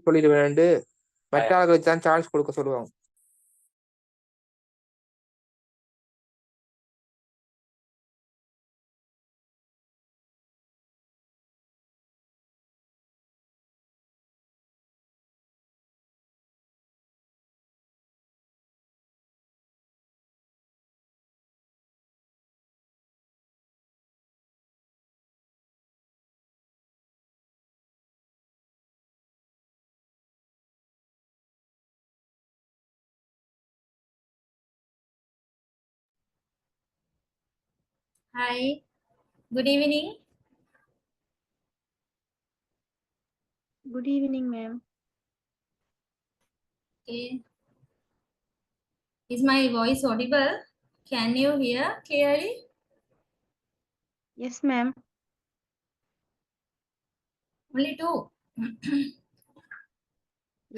சொல்லிடுவேன். மற்ற ஆளுகளுக்கு தான் சான்ஸ் கொடுக்க சொல்லுவாங்க. Hi, good evening. Good evening, ma'am. Okay. Is my voice audible? Can you hear clearly? Yes, ma'am. Only two.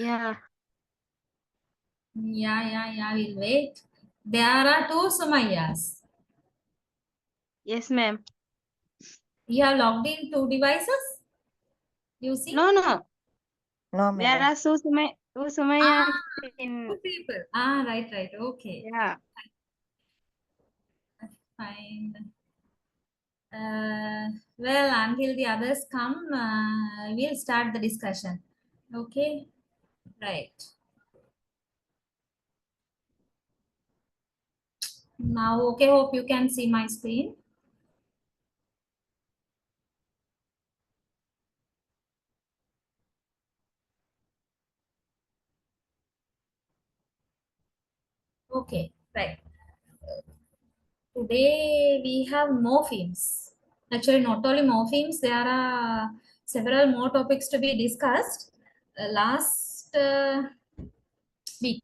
Yeah. Yeah, we'll wait. There are two Sumayas. Yes, ma'am. You have logged in two devices? You see? No. No, There madam. are two Sumayas in. Two people. Right. Okay. Yeah. Fine. Well, until the others come, we'll start the discussion. Okay? Right. Now, okay, hope you can see my screen. Okay, right. Today we have morphemes. Actually, not only morphemes, there are several more topics to be discussed. Last week,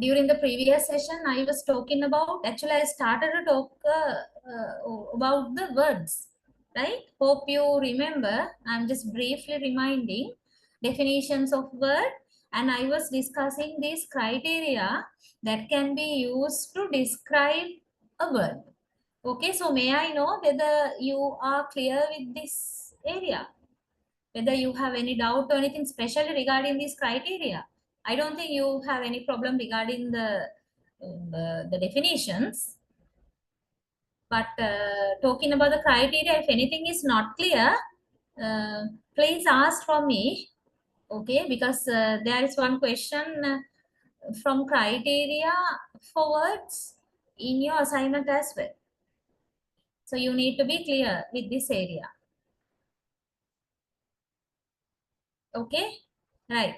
during the previous session, I was talking about, actually, I started to talk about the words, right? Hope you remember. I'm just briefly reminding definitions of word, and I was discussing these criteria that can be used to describe a word. Okay, so may I know whether you are clear with this area? Whether you have any doubt or anything special regarding these criteria? I don't think you have any problem regarding the definitions. But talking about the criteria, if anything is not clear, please ask from me. Okay, because there is one question from criteria for words in your assignment as well. So you need to be clear with this area. Okay, right.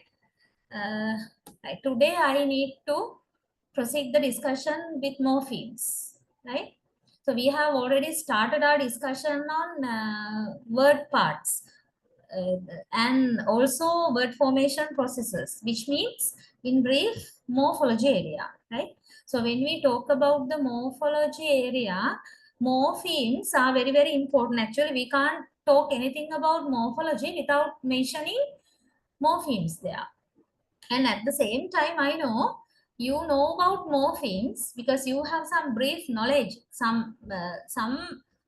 Right. Today I need to proceed the discussion with morphemes, right? So we have already started our discussion on word parts and also word formation processes, which means in brief morphology area, right? So when we talk about the morphology area, morphemes are very important. Actually, we can't talk anything about morphology without mentioning morphemes there. And at the same time, I know you know about morphemes because you have some brief knowledge, some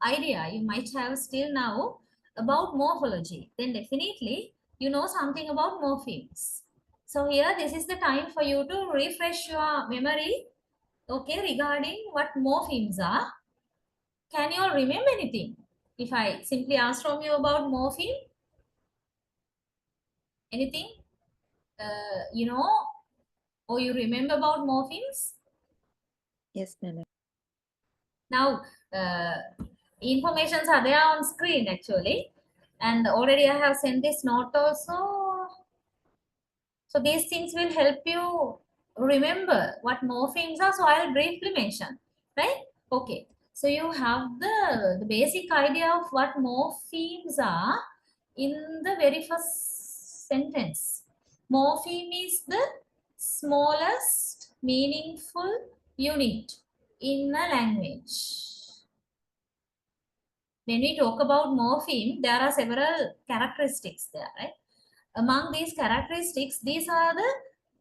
idea you might have still now about morphology. Then definitely you know something about morphemes. So here, this is the time for you to refresh your memory, okay, regarding what morphemes are. Can you all remember anything? If I simply ask from you about morpheme, anything? You know, or you remember about morphemes? Yes, madam. Now, informations are there on screen actually, and already I have sent this note also. So these things will help you remember what morphemes are. So I'll briefly mention, right? Okay. So you have the basic idea of what morphemes are in the very first sentence. Morpheme is the smallest meaningful unit in a language. When we talk about morpheme, there are several characteristics there, right? Among these characteristics, these are the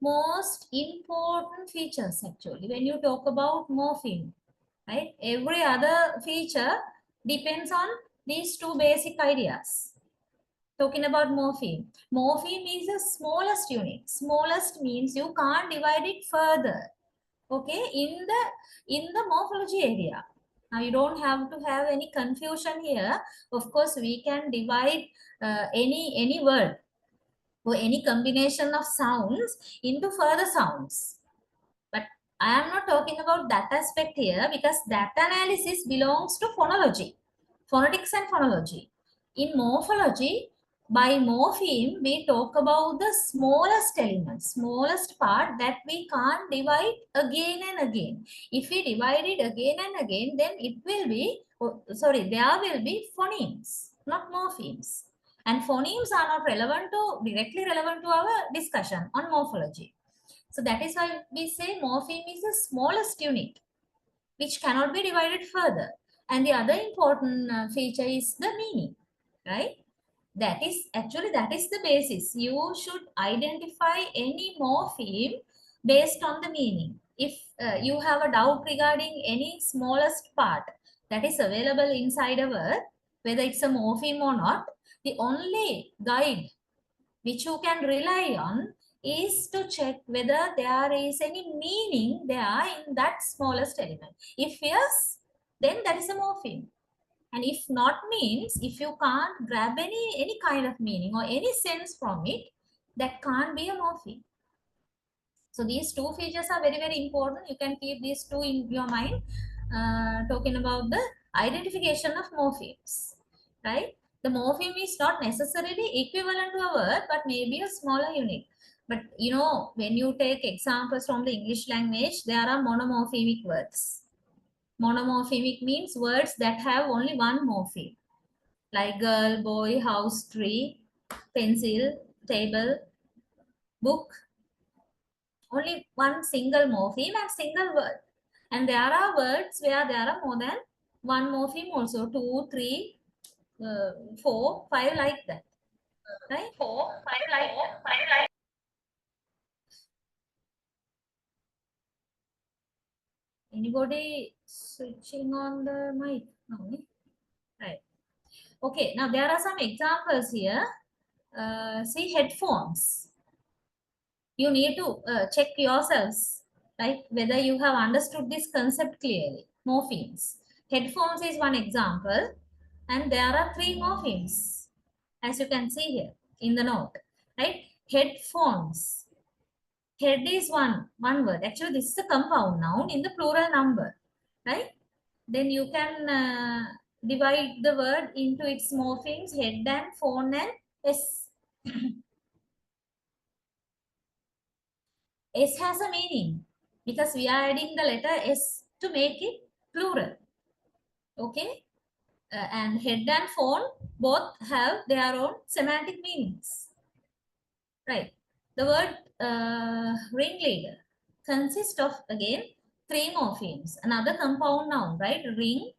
most important features actually when you talk about morpheme, right? Every other feature depends on these two basic ideas. Talking about morpheme. Morpheme is the smallest unit. Smallest means you can't divide it further. Okay, in the morphology area. Now you don't have to have any confusion here. Of course, we can divide any word or any combination of sounds into further sounds. But I am not talking about that aspect here because that analysis belongs to phonology, phonetics and phonology. In morphology, by morpheme, we talk about the smallest element, smallest part that we can't divide again and again. If we divide it again and again, then it will be, there will be phonemes, not morphemes. And phonemes are not directly relevant to our discussion on morphology. So that is why we say morpheme is the smallest unit, which cannot be divided further. And the other important feature is the meaning, right? That is the basis. You should identify any morpheme based on the meaning. If you have a doubt regarding any smallest part that is available inside a word, whether it's a morpheme or not, the only guide which you can rely on is to check whether there is any meaning there in that smallest element. If yes, then that is a morpheme. And if not means, if you can't grab any kind of meaning or any sense from it, that can't be a morpheme. So these two features are very, very important. You can keep these two in your mind, talking about the identification of morphemes, right? The morpheme is not necessarily equivalent to a word, but maybe a smaller unit. But you know, when you take examples from the English language, there are monomorphemic words. Monomorphemic means words that have only one morpheme, like girl, boy, house, tree, pencil, table, book. Only one single morpheme and single word. And there are words where there are more than one morpheme also, 2, 3, 4, 5, like that. Right? 4, 5, like that. Anybody switching on the mic? No. Right. Okay, now there are some examples here. See, headphones. You need to check yourselves, right? Whether you have understood this concept clearly. Morphemes. Headphones is one example. And there are 3 morphemes, as you can see here in the note, right? Headphones. Head is one word. Actually, this is a compound noun in the plural number, right? Then you can divide the word into its morphemes, head and phone and s. S has a meaning because we are adding the letter S to make it plural. Okay? And head and phone both have their own semantic meanings. Right. The word ringleader consists of, again, 3 morphemes. Another compound noun, right? Ring,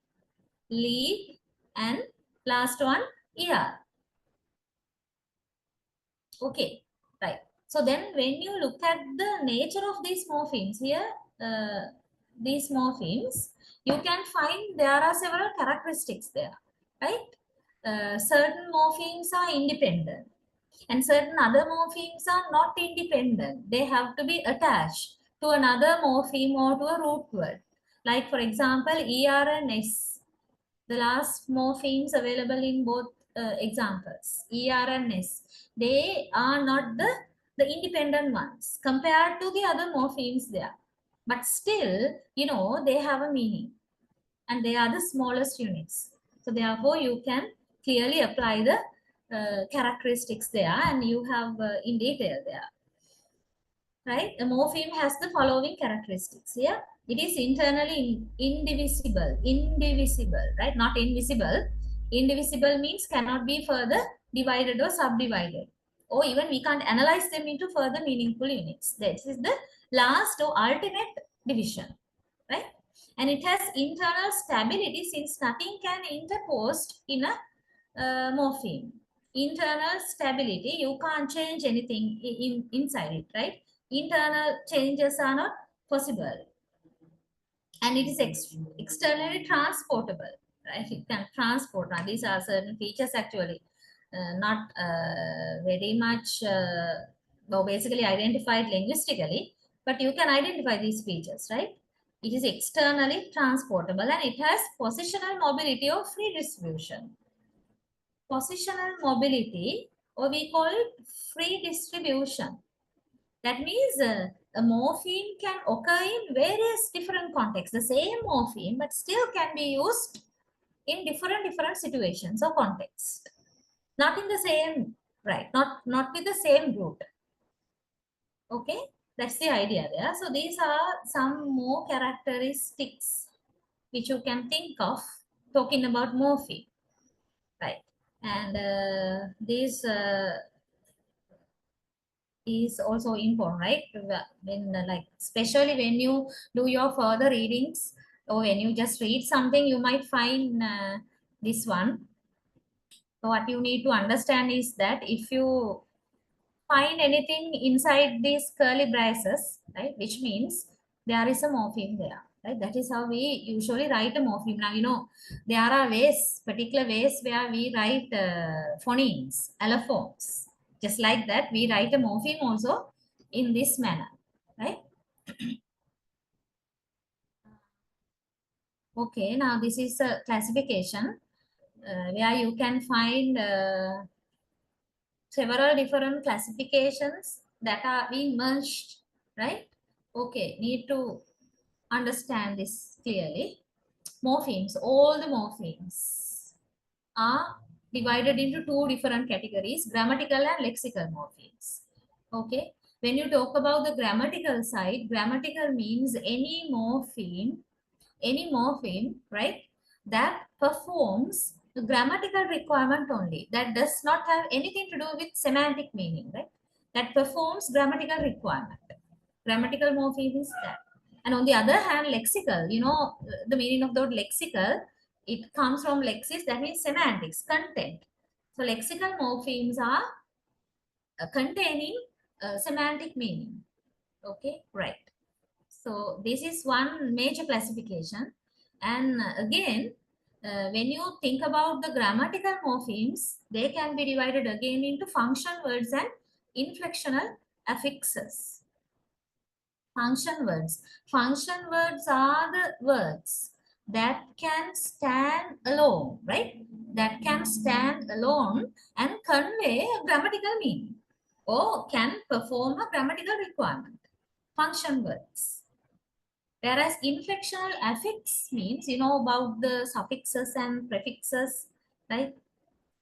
lead, and last one, ER. Okay, right. So then when you look at the nature of these morphemes here, these morphemes, you can find there are several characteristics there, right? Certain morphemes are independent and certain other morphemes are not independent. They have to be attached to another morpheme or to a root word. Like for example, ER and S, the last morphemes available in both examples, ER and S, they are not the independent ones compared to the other morphemes there. But still, you know, they have a meaning and they are the smallest units. So therefore, you can clearly apply the characteristics there and you have in detail there. Right? A morpheme has the following characteristics here. It is internally indivisible, right? Not invisible. Indivisible means cannot be further divided or subdivided. Or even we can't analyze them into further meaningful units. This is the last or alternate division, right? And it has internal stability since nothing can interpose in a morpheme. Internal stability, you can't change anything inside it, right? Internal changes are not possible. And it is externally transportable, right? It can transport. Now, these are certain features actually. not very much, well, basically identified linguistically, but you can identify these features, right? It is externally transportable and it has positional mobility or free distribution. Positional mobility, or we call it free distribution. That means a morpheme can occur in various different contexts. The same morpheme, but still can be used in different situations or contexts. Not in the same, right? Not with the same root. Okay, that's the idea there. So these are some more characteristics which you can think of talking about morpheme, right? And this is also important, right? When like, especially when you do your further readings or when you just read something, you might find this one. So what you need to understand is that if you find anything inside these curly braces, right, which means there is a morpheme there, right? That is how we usually write a morpheme. Now, you know, there are ways, particular ways where we write phonemes, allophones. Just like that, we write a morpheme also in this manner, right? Okay, now this is a classification where you can find several different classifications that are being merged, right? Okay, need to understand this clearly. Morphemes, all the morphemes are divided into two different categories, grammatical and lexical morphemes. Okay, when you talk about the grammatical side, grammatical means any morpheme, right, that performs the grammatical requirement only, that does not have anything to do with semantic meaning, right? That performs grammatical requirement. Grammatical morpheme is that. And on the other hand, lexical, you know, the meaning of the word lexical, it comes from lexis, that means semantics, content. So lexical morphemes are containing semantic meaning. Okay, right. So this is one major classification. And again, when you think about the grammatical morphemes, they can be divided again into function words and inflectional affixes. Function words. Function words are the words that can stand alone, right? That can stand alone and convey a grammatical meaning or can perform a grammatical requirement. Function words. Whereas inflectional affix means, you know about the suffixes and prefixes, right?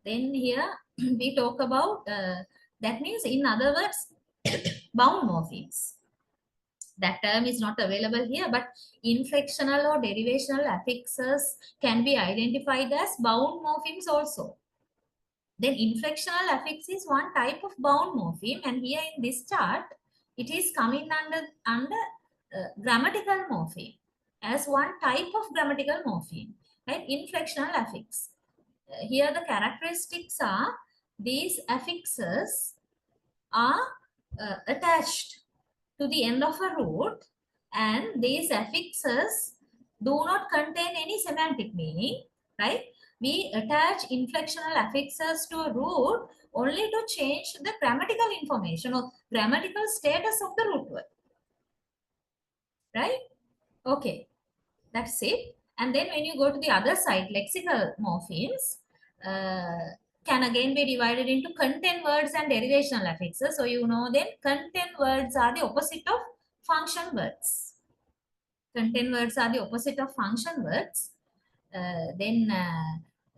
Then here we talk about, that means in other words, bound morphemes. That term is not available here, but inflectional or derivational affixes can be identified as bound morphemes also. Then inflectional affix is one type of bound morpheme, and here in this chart, it is coming under grammatical morpheme as one type of grammatical morpheme, right? Inflectional affix. Here the characteristics are these affixes are attached to the end of a root, and these affixes do not contain any semantic meaning, right? We attach inflectional affixes to a root only to change the grammatical information or grammatical status of the root word, right? Okay, that's it. And then when you go to the other side, lexical morphemes can again be divided into content words and derivational affixes. So you know then content words are the opposite of function words. Content words are the opposite of function words.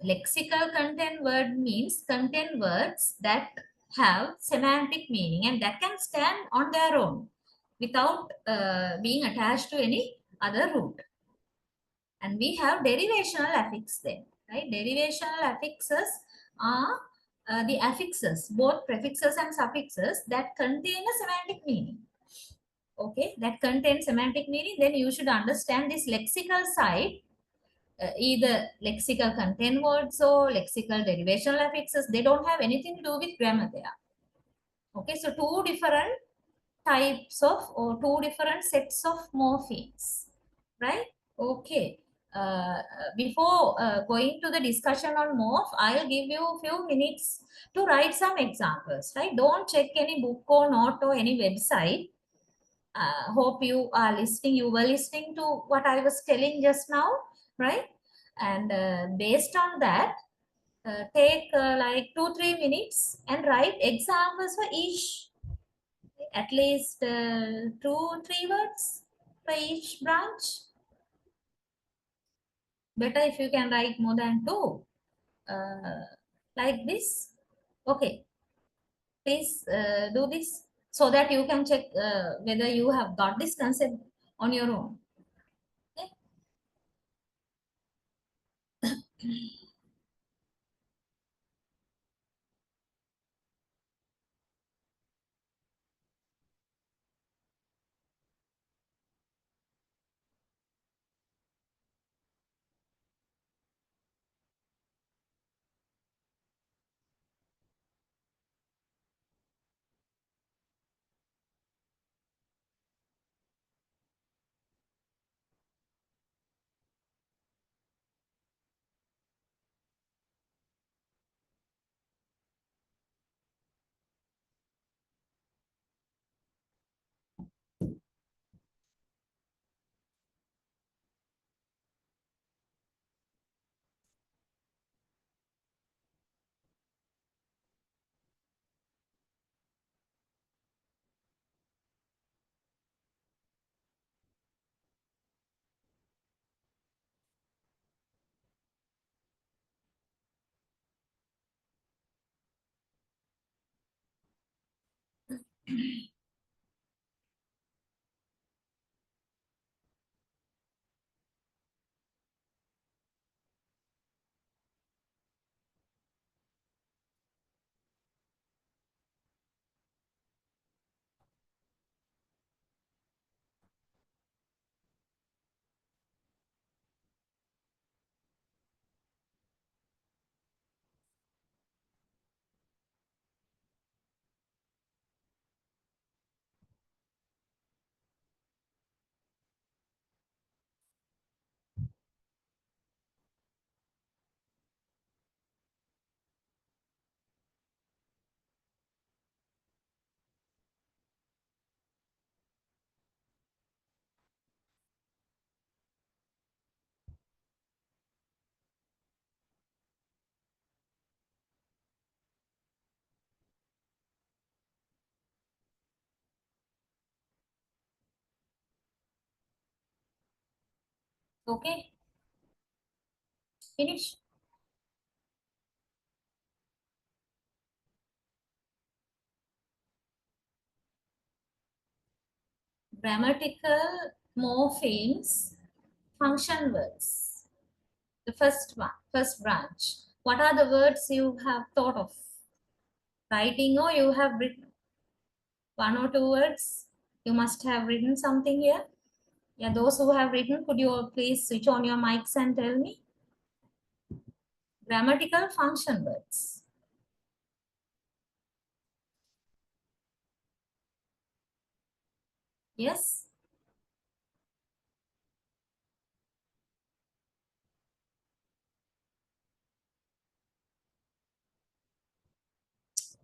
Lexical content word means content words that have semantic meaning and that can stand on their own without being attached to any other root. And we have derivational affix then, right? Derivational affixes are the affixes, both prefixes and suffixes that contain a semantic meaning. Okay, that contains semantic meaning. Then you should understand this lexical side, either lexical content words or lexical derivational affixes. They don't have anything to do with grammar there. Okay, so two different types of or two different sets of morphemes, right? Okay. before going to the discussion on morph, I'll give you a few minutes to write some examples, right? Don't check any book or note or any website. Hope you are listening. You were listening to what I was telling just now, right? And based on that, take like 2-3 minutes and write examples for each, at least 2-3 words for each branch. Better if you can write more than 2, like this. Okay, please do this so that you can check whether you have got this concept on your own. Okay? Okay, finish. Grammatical morphemes, function words. The first one, first branch. What are the words you have thought of writing, or you have written 1 or 2 words? You must have written something here. Yeah, those who have written, could you please switch on your mics and tell me? Grammatical function words. Yes?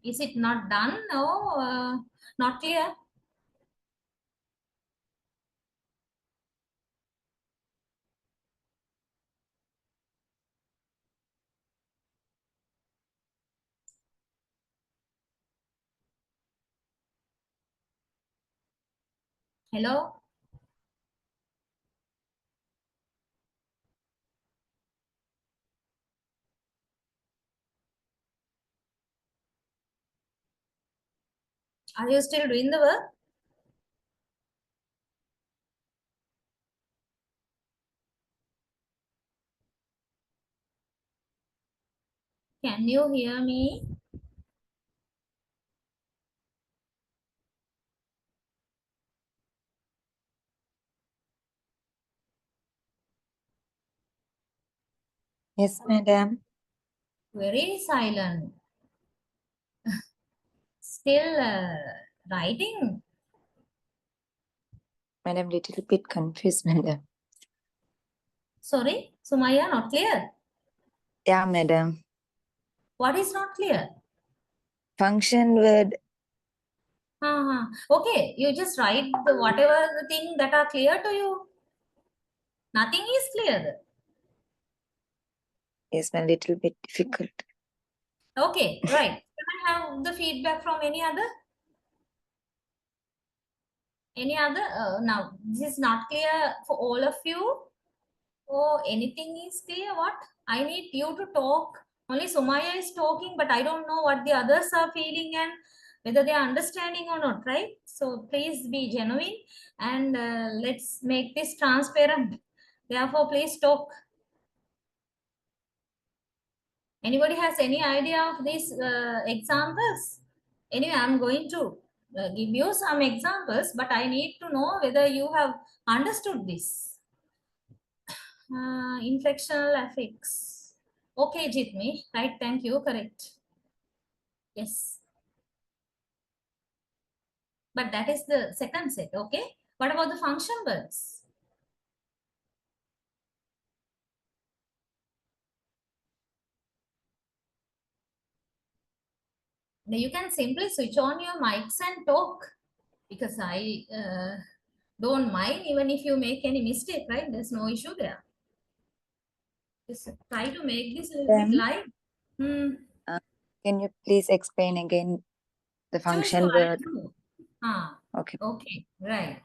Is it not done or not clear? Hello? Are you still doing the work? Can you hear me? Yes, madam. Very silent. Still writing. Madam, little bit confused, madam. Sorry, Sumaya, not clear. Yeah, madam. What is not clear? Function word. Okay, you just write the whatever the thing that are clear to you. Nothing is clear. Yes, a little bit difficult. Okay, right. Can I have the feedback from any other? Any other? Now, this is not clear for all of you. Oh, anything is clear? What? I need you to talk. Only Sumaya is talking, but I don't know what the others are feeling and whether they are understanding or not, right? So please be genuine and let's make this transparent. Therefore, please talk. Anybody has any idea of these examples? Anyway, I'm going to give you some examples, but I need to know whether you have understood this. Inflectional affix. Okay, Jitmi. Right, thank you. Correct. Yes. But that is the second set, okay? What about the function words? Now you can simply switch on your mics and talk because I don't mind even if you make any mistake, right? There's no issue there. Just try to make this a little bit live. Can you please explain again the function Sure, word? Okay. Okay. Okay, right.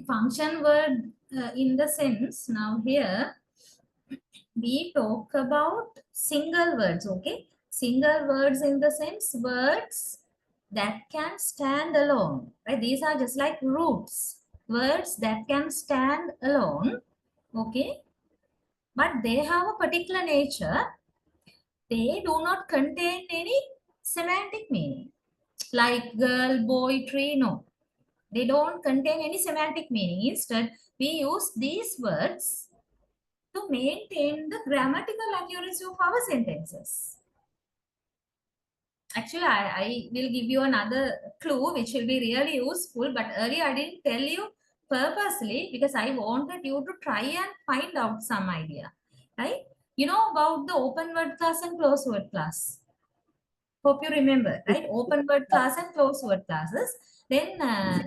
Function word in the sense, now here we talk about single words, okay? Single words in the sense words that can stand alone, right? These are just like roots, words that can stand alone, okay? But they have a particular nature. They do not contain any semantic meaning. Like girl, boy, tree, no. They don't contain any semantic meaning. Instead, we use these words to maintain the grammatical accuracy of our sentences. Actually, I will give you another clue which will be really useful, but earlier I didn't tell you purposely because I wanted you to try and find out some idea, right? You know about the open word class and closed word class. Hope you remember, right? Open word class and closed word classes. Then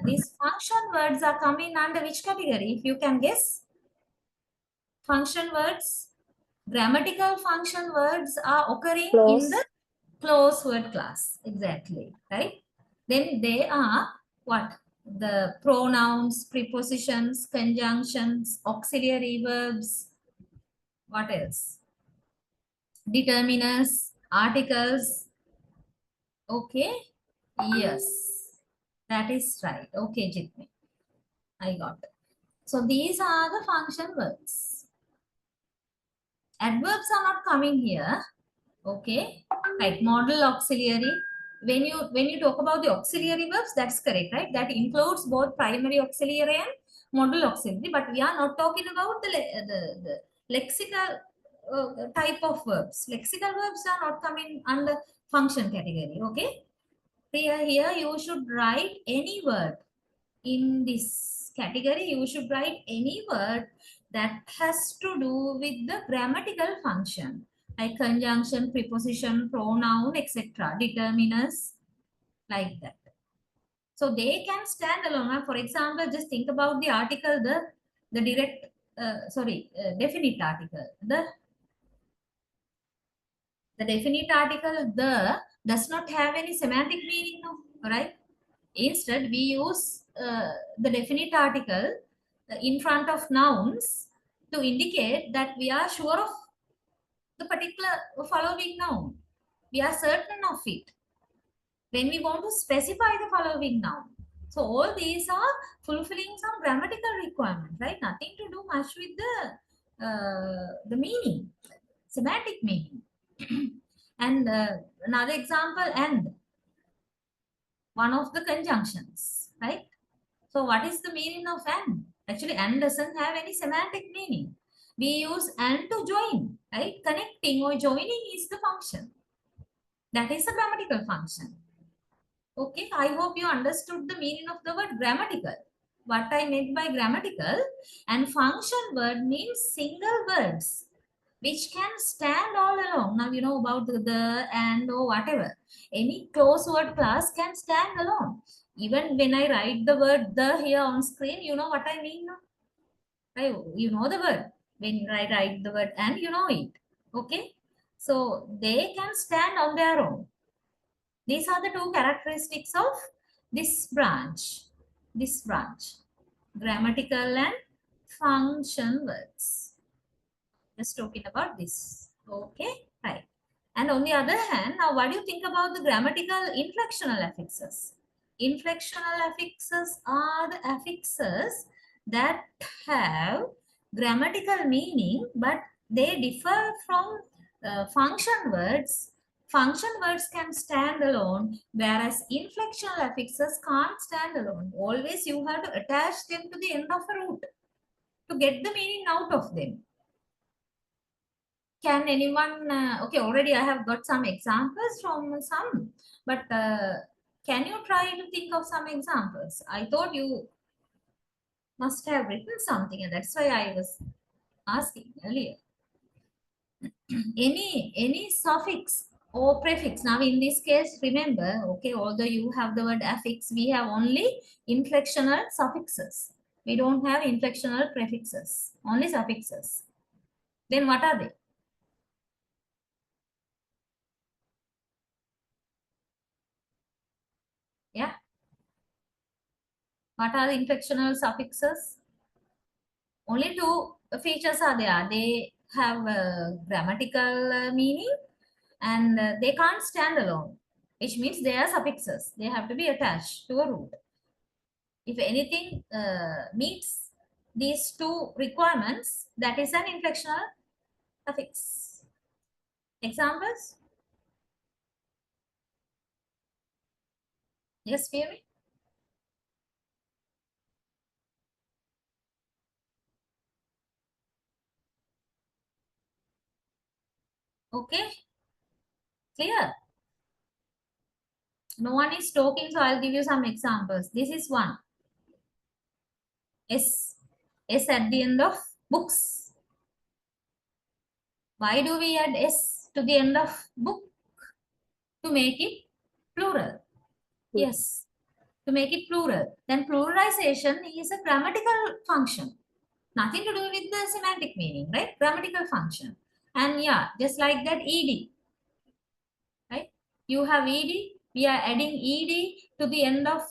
these function words are coming under which category? If you can guess. Function words, grammatical function words are occurring in the closed word class. Exactly, right? Then they are what? The pronouns, prepositions, conjunctions, auxiliary verbs. What else? Determiners, articles. Okay. Yes. That is right. Okay, Jitmi. I got it. So these are the function words. Adverbs are not coming here. Okay. Right. Modal auxiliary. When you talk about the auxiliary verbs, that's correct, right? That includes both primary auxiliary and modal auxiliary. But we are not talking about the lexical type of verbs. Lexical verbs are not coming under function category. Okay. Here you should write any word in this category. You should write any word that has to do with the grammatical function like conjunction, preposition, pronoun, etc. Determiners, like that. So they can stand alone. Now, for example, just think about the article, the direct, definite article. The definite article the does not have any semantic meaning, no, right? Instead, we use the definite article in front of nouns to indicate that we are sure of the particular following noun. We are certain of it when we want to specify the following noun. So all these are fulfilling some grammatical requirements, right? Nothing to do much with the meaning, semantic meaning. And another example, and one of the conjunctions, right? So what is the meaning of and? Actually, and doesn't have any semantic meaning. We use and to join, right? Connecting or joining is the function. That is a grammatical function. Okay, I hope you understood the meaning of the word grammatical. what I meant by grammatical, and function word means single words which can stand all along. Now you know about the and or whatever. Any close word class can stand alone. Even when I write the word the here on screen, you know what I mean now? Right? You know the word. When I write the word and, you know it. Okay? So they can stand on their own. These are the two characteristics of this branch. This branch. Grammatical and function words. Just talking about this. Okay? Right. And on the other hand, now what do you think about the grammatical inflectional affixes? Inflectional affixes are the affixes that have grammatical meaning, but they differ from function words. Function words can stand alone, whereas inflectional affixes can't stand alone. Always you have to attach them to the end of a root to get the meaning out of them. Can anyone, okay, already I have got some examples from some, but can you try to think of some examples? I thought you must have written something, and that's why I was asking earlier. Any suffix or prefix. Now in this case, remember, okay, although you have the word affix, we have only inflectional suffixes. We don't have inflectional prefixes, only suffixes. Then what are they? Yeah. What are the inflectional suffixes? Only two features are there. They have grammatical meaning and they can't stand alone, which means they are suffixes. They have to be attached to a root. If anything meets these two requirements, that is an inflectional suffix. Examples? Yes, Fiori? Okay, clear? No one is talking, so I'll give you some examples. This is one. S. S at the end of books. Why do we add S to the end of book? To make it plural. Yes, to make it plural. Then pluralization is a grammatical function. Nothing to do with the semantic meaning, right? Grammatical function. And yeah, just like that, ed. Right? You have ed. We are adding ed to the end of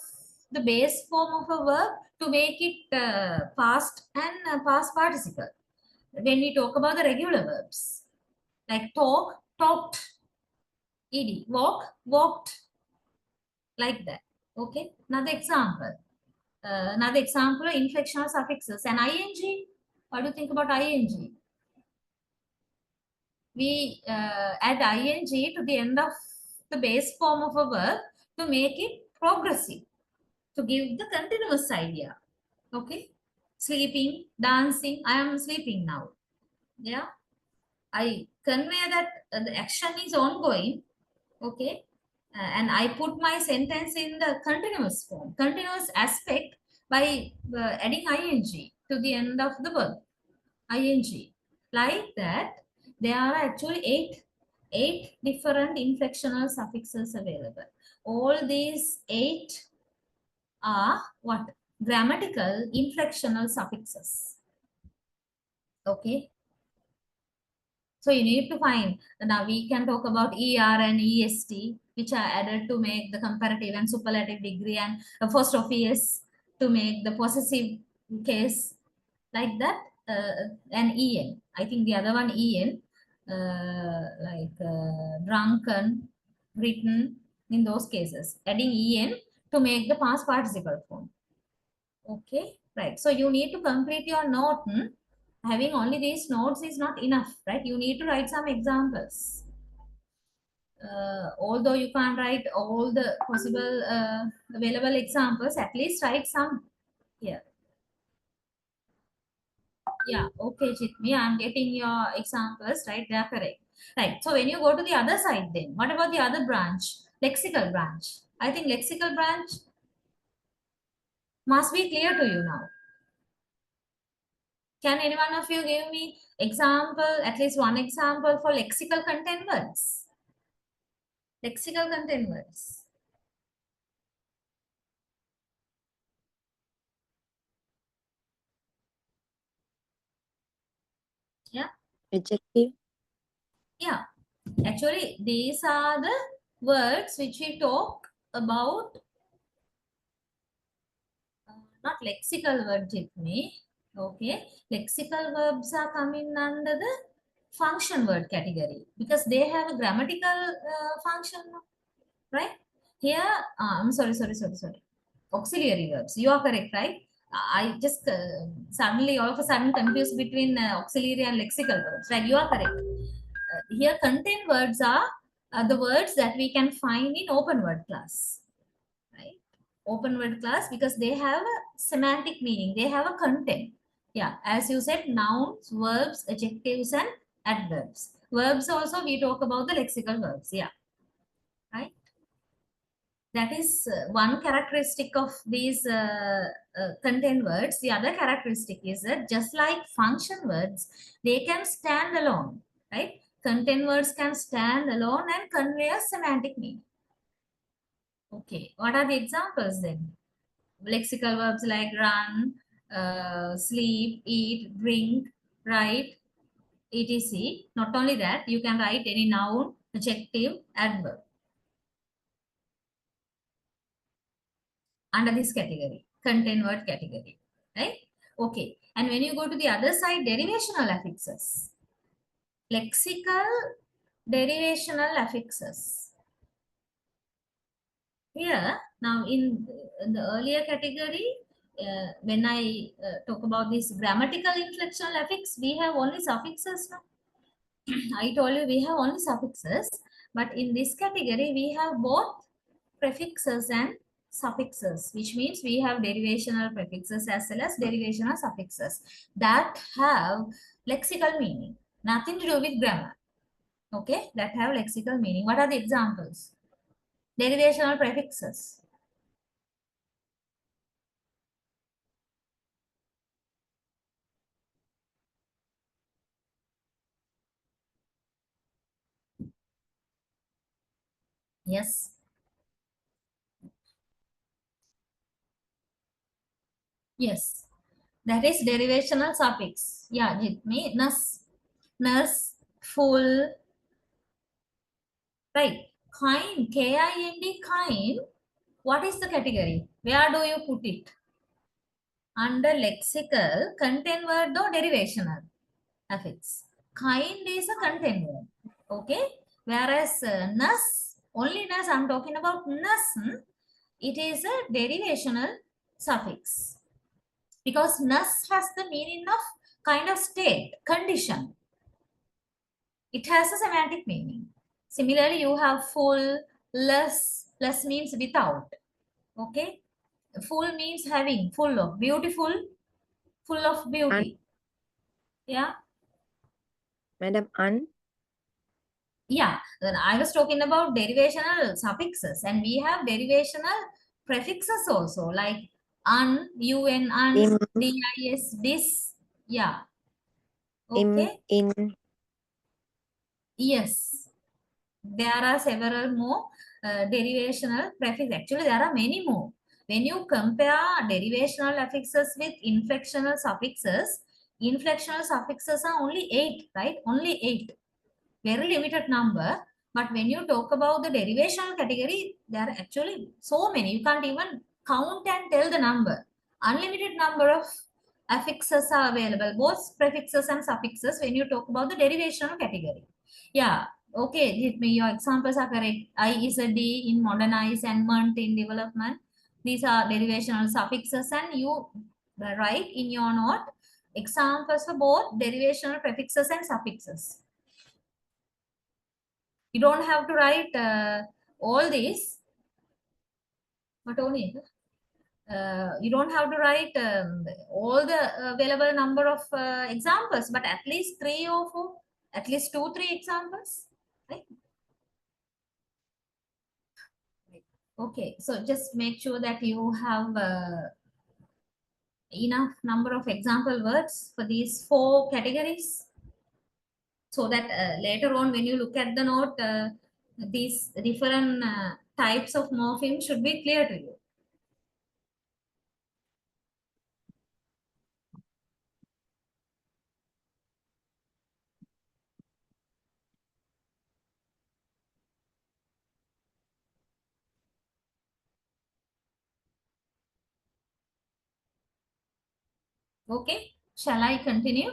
the base form of a verb to make it past and past participle. When we talk about the regular verbs, like talk, talked, ed, walk, walked, like that. Okay, another example. Another example, inflectional suffixes. And ing, what do you think about ing? We add ing to the end of the base form of a verb to make it progressive, to give the continuous idea. Okay, sleeping, dancing, I am sleeping now. Yeah, I convey that the action is ongoing. Okay, and I put my sentence in the continuous form, continuous aspect by adding ing to the end of the verb, ing. Like that, there are actually eight different inflectional suffixes available. All these eight are what? Grammatical inflectional suffixes. Okay. So you need to find, now we can talk about ER and EST, which are added to make the comparative and superlative degree, and apostrophe S to make the possessive case, like that, and EN. I think the other one EN, like drunken, written, in those cases, adding EN to make the past participle form. Okay, right. So you need to complete your note. Having only these notes is not enough, right? You need to write some examples. Although you can't write all the possible available examples, at least write some here. Yeah, okay, Chitmi, I'm getting your examples, right? They are correct. Right. So when you go to the other side, then what about the other branch? Lexical branch. I think lexical branch. Must be clear to you now. Can any one of you give me example, at least one example for lexical content words? Lexical content words. Yeah. Adjective. Yeah. Actually, these are the words which we talk about. Not lexical words with me. Okay. Lexical verbs are coming under the function word category because they have a grammatical function, right? Here, I'm sorry. Auxiliary verbs. You are correct, right? I just suddenly, all of a sudden, confused between auxiliary and lexical verbs, right? You are correct. Here, content words are the words that we can find in open word class, right? Open word class because they have a semantic meaning. They have a content. Yeah, as you said, nouns, verbs, adjectives, and adverbs. Verbs also we talk about the lexical verbs. Yeah, right. That is one characteristic of these content words. The other characteristic is that just like function words, they can stand alone, right? Content words can stand alone and convey a semantic meaning. Okay, what are the examples then? Lexical verbs like run, sleep, eat, drink, write, etc. Not only that, you can write any noun, adjective, adverb under this category, content word category, right? Okay, and when you go to the other side, derivational affixes. Lexical derivational affixes. Here, now in the earlier category, when I talk about this grammatical inflectional affix, we have only suffixes. No? I told you we have only suffixes, but in this category, we have both prefixes and suffixes, which means we have derivational prefixes as well as derivational suffixes that have lexical meaning, nothing to do with grammar. Okay, that have lexical meaning. What are the examples? Derivational prefixes. Yes. Yes. That is derivational suffix. Yeah, it means nurse, full, right? Kind, K-I-N-D, kind. What is the category? Where do you put it? Under lexical, content word or derivational affix. Kind is a content word. Okay. Whereas only nurse, I'm talking about nurse, it is a derivational suffix. Because nurse has the meaning of kind of state, condition. It has a semantic meaning. Similarly, you have full, less means without. Okay. Full means having, full of, beautiful, full of beauty. Yeah. Madam, un. Yeah. Then I was talking about derivational suffixes, and we have derivational prefixes also, like un, Im, dis, this. Yeah. im, Okay. in. Yes. There are several more derivational prefixes. Actually, there are many more. When you compare derivational affixes with inflectional suffixes are only 8, right? Only 8. Very limited number. But when you talk about the derivational category, there are actually so many. You can't even count and tell the number. Unlimited number of affixes are available, both prefixes and suffixes, when you talk about the derivational category. Yeah, okay, hit me. Your examples are correct. I is a D in modernize and ment in development. These are derivational suffixes, and you write in your note examples for both derivational prefixes and suffixes. You don't have to write all these, but only you don't have to write all the available number of examples, but at least 3 or 4, at least 2-3 examples, right? Okay, so just make sure that you have enough number of example words for these 4 categories, so that later on when you look at the note, these different types of morpheme should be clear to you. Okay, shall I continue?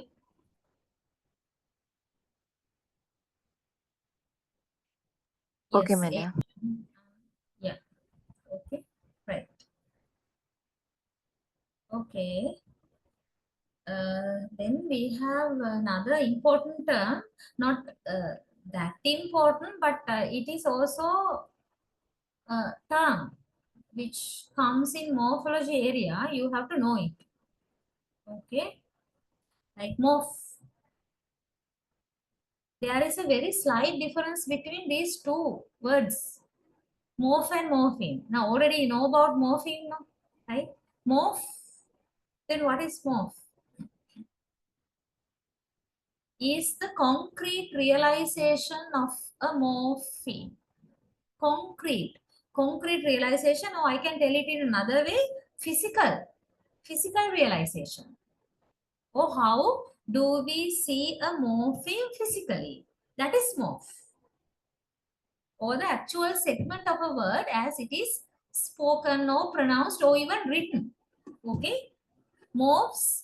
Okay, Yes, madam. yeah, okay, right. Okay. Then we have another important term, not that important, but it is also a term which comes in morphology area. You have to know it. Okay, like morph. There is a very slight difference between these two words, morph and morpheme. Now already you know about morpheme now, right? Morph. Then what is morph? Is the concrete realization of a morpheme. Concrete realization, or I can tell it in another way, physical realization. Or how do we see a morpheme physically? That is morph. Or the actual segment of a word as it is spoken or pronounced or even written. Okay? Morphs,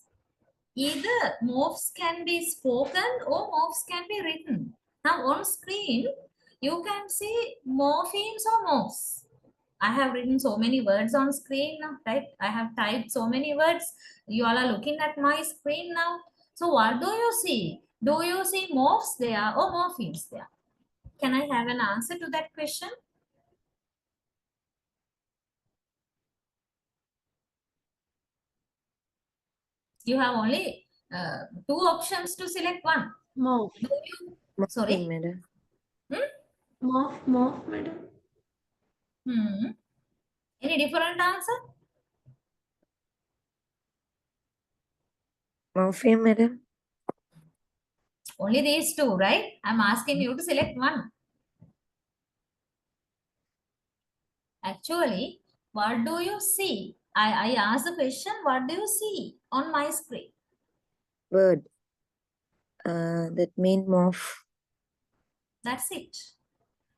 either morphs can be spoken or morphs can be written. Now on screen, you can see morphemes or morphs. I have written so many words on screen now, right? I have typed so many words. You all are looking at my screen now. So what do you see? Do you see morphs there or morphemes there? Can I have an answer to that question? You have only 2 options to select one. Morph. Do you? Morpheme, Sorry? madam. Morph, madam. Any different answer? Morpheme, madam. Only these 2, right? I'm asking you to select one. Actually, what do you see? I asked the question, what do you see on my screen? Word. That mean morph. That's it.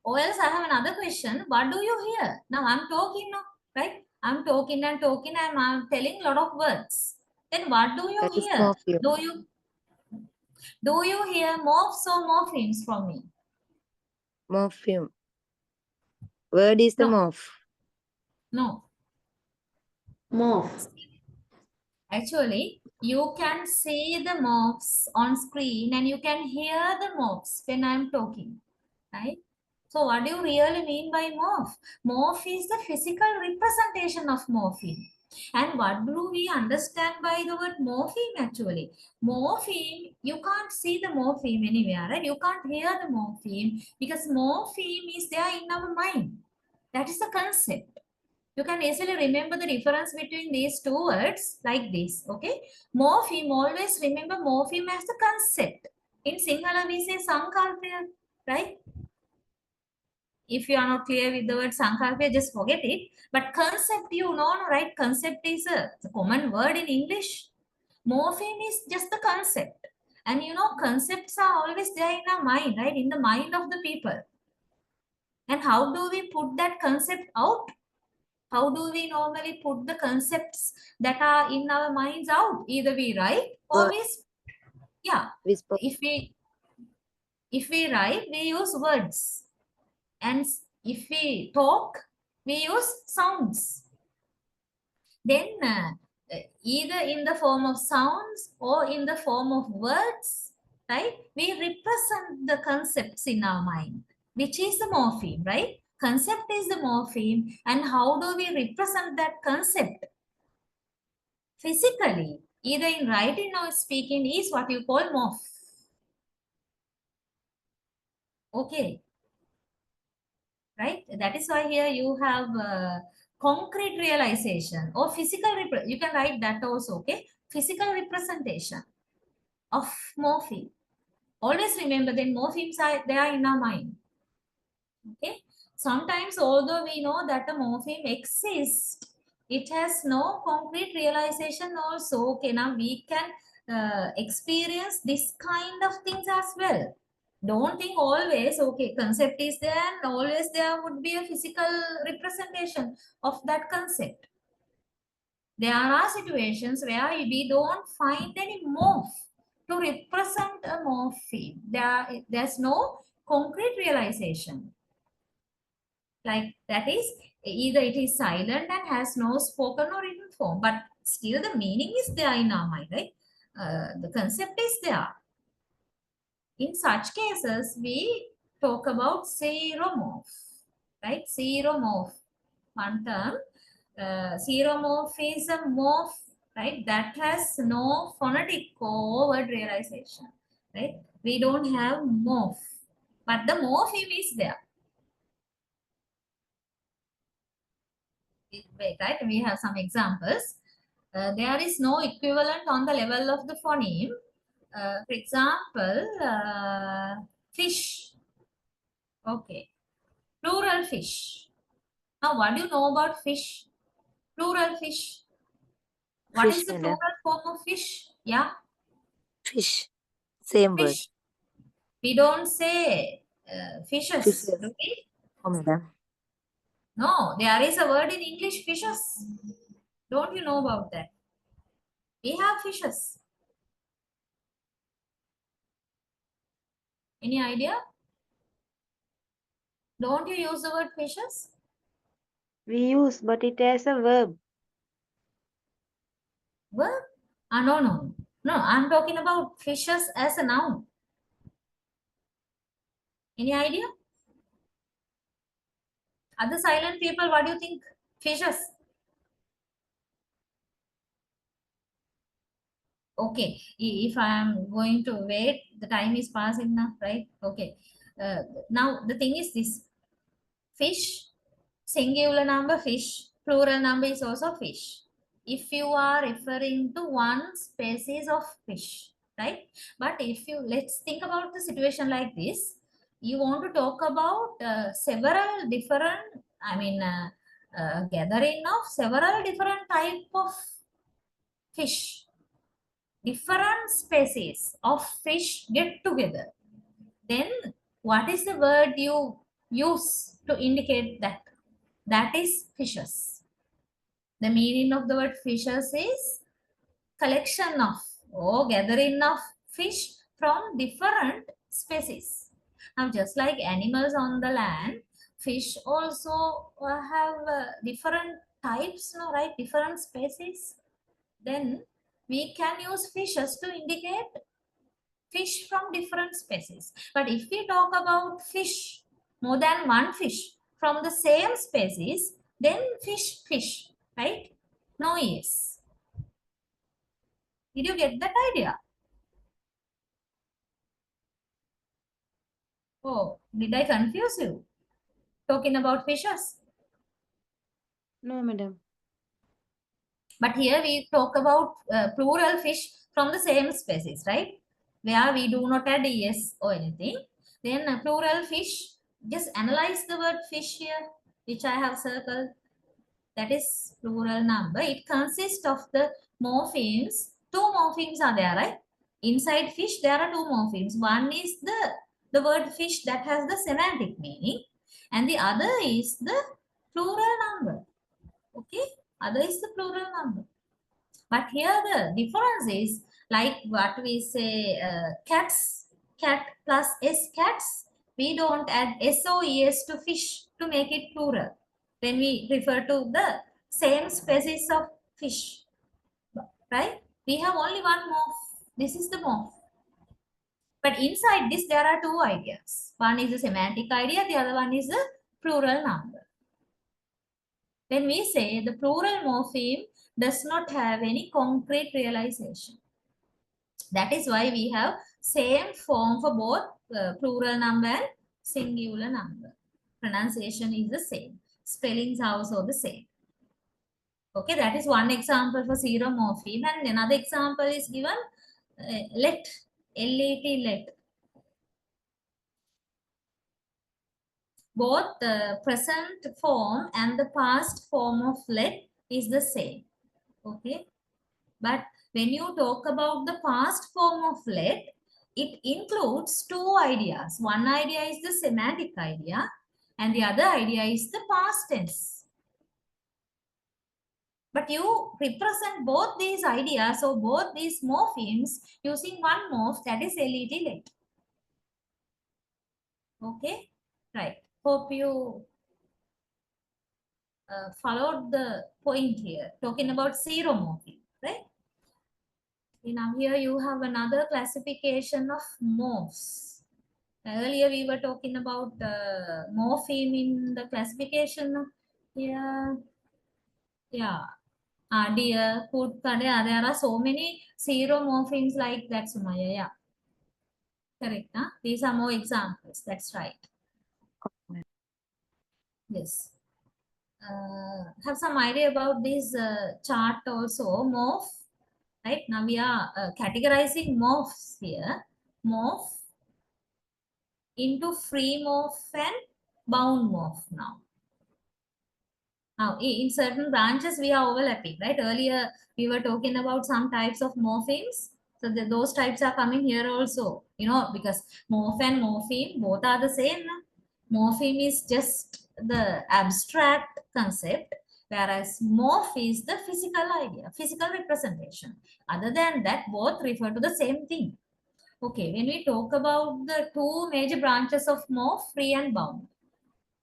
Or else I have another question. What do you hear? Now I'm talking now, right? I'm talking and talking and I'm telling a lot of words. Then what do you That is hear? morpheme. Do you hear morphs or morphemes from me? Morpheme. Word is the No. morph. No. Morph. Actually, you can see the morphs on screen and you can hear the morphs when I'm talking, right? So what do you really mean by morph? Morph is the physical representation of morpheme. And what do we understand by the word morpheme actually? Morpheme, you can't see the morpheme anywhere, right? You can't hear the morpheme because morpheme is there in our mind. That is the concept. You can easily remember the difference between these 2 words like this, okay? Morpheme, always remember morpheme as the concept. In Sinhala, we say sankalpya, right? If you are not clear with the word sankalpya, just forget it. But concept, you know, right? Concept is a common word in English. Morpheme is just the concept. And you know, concepts are always there in our mind, right? In the mind of the people. And how do we put that concept out? How do we normally put the concepts that are in our minds out? Either we write or Word. yeah. Whisper. If we write, we use words. And if we talk, we use sounds. Then either in the form of sounds or in the form of words, right? We represent the concepts in our mind, which is the morpheme, right? Concept is the morpheme. And how do we represent that concept? Physically, either in writing or speaking, is what you call morph. Okay. Right? That is why here you have concrete realization or physical, you can write that also, okay? Physical representation of morpheme. Always remember that morphemes are there in our mind. Okay. Sometimes, although we know that a morpheme exists, it has no concrete realization also. Okay, now we can experience this kind of things as well. Don't think always, okay, concept is there and always there would be a physical representation of that concept. There are situations where we don't find any morph to represent a morpheme. There's no concrete realization. Like that is either it is silent and has no spoken or written form, but still the meaning is there in our mind, right? The concept is there. In such cases, we talk about zeromorph, right? Zeromorph. One term, zeromorph is a morph, right? That has no phonetic or word realization, right? We don't have morph, but the morpheme is there. Right? We have some examples. There is no equivalent on the level of the phoneme. For example, fish. Okay. Plural fish. Now, what do you know about fish? Plural fish. What Fish, is the madam. plural form of fish? Yeah, Fish. Same word. fish. We don't say fishes. Fishes. Okay? Oh, madam. No, there is a word in English, fishes. Don't you know about that? We have fishes. Any idea? Don't you use the word fishes? We use, but it as a verb. Verb? No. No, I'm talking about fishes as a noun. Any idea? Other silent people, what do you think? Fishes. Okay, if I am going to wait, the time is passing now, right? Okay. Now, the thing is this. Fish, singular number fish, plural number is also fish. If you are referring to one species of fish, right? But if you, let's think about the situation like this. You want to talk about several different, gathering of several different type of fish. Different species of fish get together. Then what is the word you use to indicate that? That is fishes. The meaning of the word fishes is collection of or gathering of fish from different species. Now, just like animals on the land, fish also have different types, no, right? Different species. Then we can use fishes to indicate fish from different species. But if we talk about fish, more than one fish from the same species, then fish, right? No yes. Did you get that idea? Oh, did I confuse you? Talking about fishes. No, madam. But here we talk about plural fish from the same species, right? Where we do not add es or anything. Then plural fish, just analyze the word fish here, which I have circled. That is plural number. It consists of the morphemes. Two morphemes are there, right? Inside fish, there are two morphemes. One is the word fish that has the semantic meaning, and the other is the plural number. Okay? Other is the plural number. But here the difference is like what we say cats, cat plus s cats. We don't add SOES to fish to make it plural when we refer to the same species of fish, right? We have only one morph. This is the morph. But inside this, there are two ideas. One is the semantic idea, the other one is the plural number. When we say the plural morpheme does not have any concrete realization. That is why we have same form for both plural number and singular number. Pronunciation is the same. Spellings are also the same. Okay, that is one example for zero morpheme. And another example is given let, L-E-T, let. Both the present form and the past form of let is the same. Okay, but when you talk about the past form of let, it includes two ideas. One idea is the semantic idea, and the other idea is the past tense. But you represent both these ideas or both these morphemes using one morph, that is let, let. Okay, right. Hope you followed the point here, talking about zero morpheme, right? Now here you have another classification of morphs. Earlier we were talking about morpheme in the classification. Here, yeah. Dear, food, there are so many zero morphemes like that, Sumaya. Yeah, correct. Huh? These are more examples. That's right. Yes. Have some idea about this chart also. Morph, right? Now we are categorizing morphs here. Morph into free morph and bound morph now. Now, in certain branches, we are overlapping, right? Earlier, we were talking about some types of morphemes. So, those types are coming here also, because morph and morpheme, both are the same. No? Morpheme is just the abstract concept, whereas morph is the physical idea, physical representation. Other than that, both refer to the same thing. Okay, when we talk about the two major branches of morph, free and bound,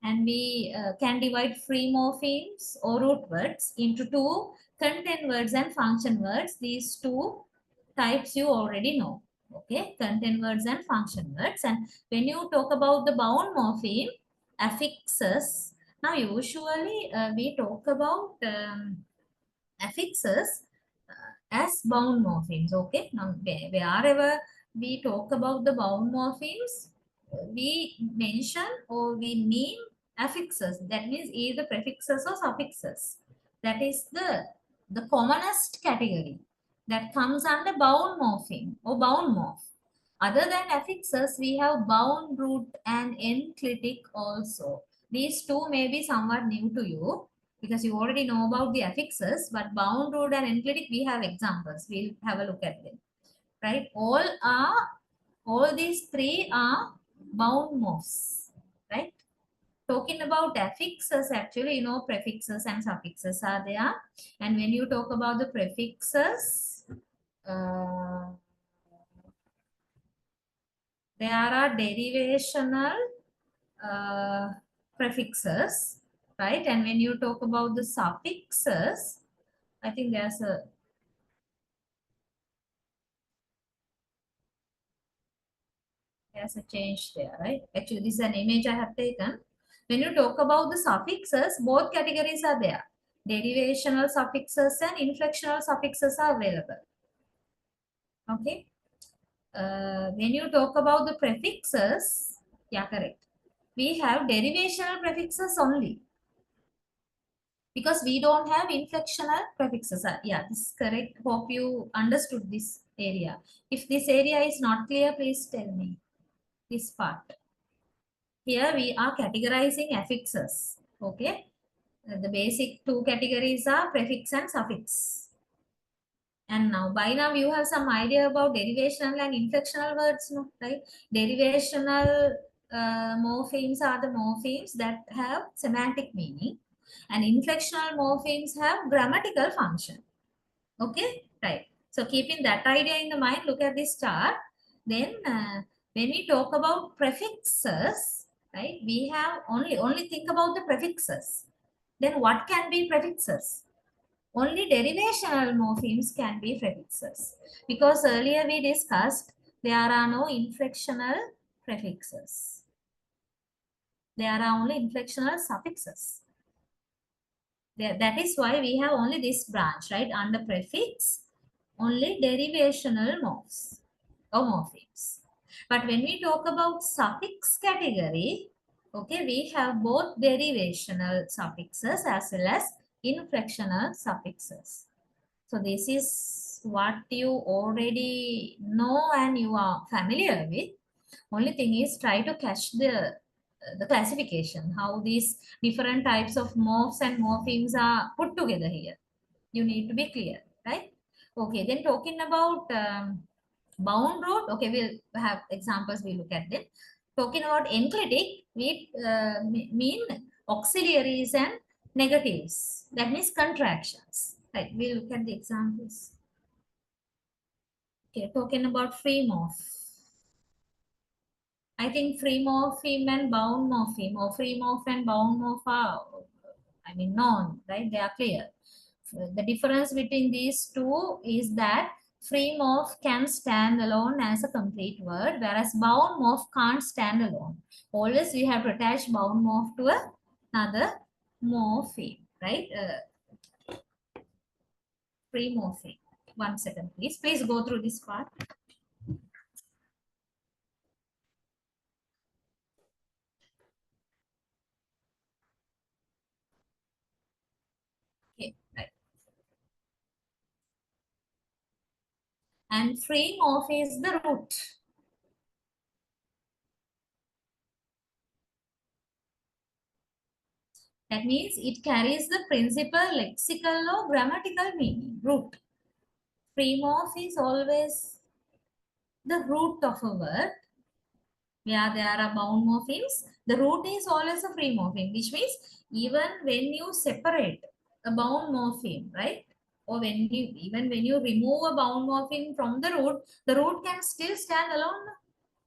and we can divide free morphemes or root words into two, content words and function words. These two types you already know. Okay, content words and function words. And when you talk about the bound morpheme, affixes, now usually we talk about affixes as bound morphemes. Okay, now wherever we talk about the bound morphemes, we mention or we mean affixes. That means either prefixes or suffixes. That is the commonest category that comes under bound morpheme or bound morph. Other than affixes, we have bound root and enclitic also. These two may be somewhat new to you because you already know about the affixes, but bound root and enclitic, we have examples. We'll have a look at them. Right? All these three are bound morphs. Right? Talking about affixes, actually, prefixes and suffixes are there. And when you talk about the prefixes, there are derivational prefixes, right? And when you talk about the suffixes, I think there's a change there, right? Actually, this is an image I have taken. When you talk about the suffixes, both categories are there. Derivational suffixes and inflectional suffixes are available. Okay. When you talk about the prefixes, yeah, correct. We have derivational prefixes only because we don't have inflectional prefixes. Yeah, this is correct. Hope you understood this area. If this area is not clear, please tell me this part. Here we are categorizing affixes. Okay. The basic two categories are prefix and suffix. And by now you have some idea about derivational and inflectional words, no? Right? Derivational morphemes are the morphemes that have semantic meaning, and inflectional morphemes have grammatical function. Okay, right. So keeping that idea in the mind, look at this chart. Then when we talk about prefixes, right, we have only think about the prefixes. Then what can be prefixes? Only derivational morphemes can be prefixes, because earlier we discussed there are no inflectional prefixes. There are only inflectional suffixes. That is why we have only this branch, right? Under prefix, only derivational morphs or morphemes. But when we talk about suffix category, okay, we have both derivational suffixes as well as inflectional suffixes. So this is what you already know and you are familiar with. Only thing is try to catch the classification, how these different types of morphs and morphemes are put together here. You need to be clear, right? Okay, then talking about bound root, okay, we'll have examples, we look at them. Talking about enclitic, we mean auxiliaries and negatives. That means contractions. Right, we'll look at the examples. Okay, talking about free morph. I think free morpheme and bound morpheme, or free morph and bound morph are, I mean, known, right? They are clear. The difference between these two is that free morph can stand alone as a complete word, whereas bound morph can't stand alone. Always we have to attach bound morph to another morpheme, right? Free morpheme. 1 second, please. Please go through this part. Okay, right. And free morph is the root. That means it carries the principal lexical or grammatical meaning, root. Free morph is always the root of a word. Where there are bound morphemes, the root is always a free morpheme, which means even when you separate a bound morpheme, right? Or even when you remove a bound morpheme from the root can still stand alone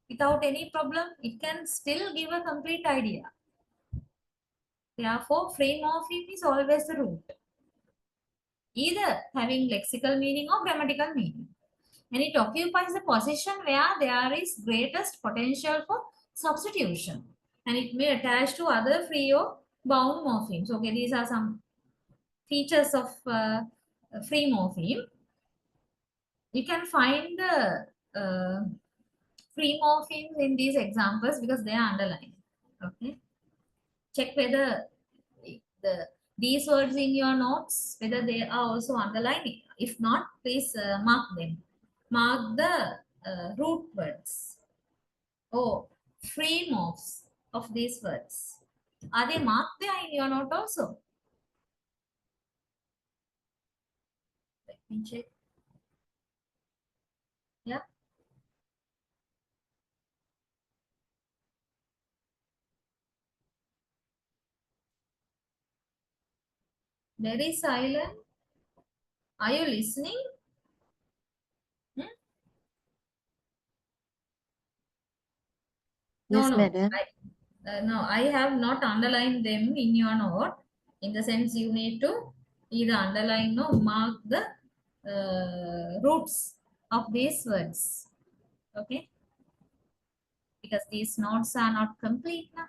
without any problem. It can still give a complete idea. Therefore, free morpheme is always the root, either having lexical meaning or grammatical meaning. And it occupies the position where there is greatest potential for substitution. And it may attach to other free or bound morphemes. Okay, these are some features of free morpheme. You can find the free morphemes in these examples because they are underlined. Okay, check whether these words in your notes, whether they are also underlined. If not, please mark them. Mark the root words. Oh, free morphs of these words. Are they marked there in your note also? Let me check. Yeah. Very silent. Are you listening? Hmm? Yes, No, madam. no, I have not underlined them in your note. In the sense, you need to either underline or mark the roots of these words. Okay? Because these notes are not complete now.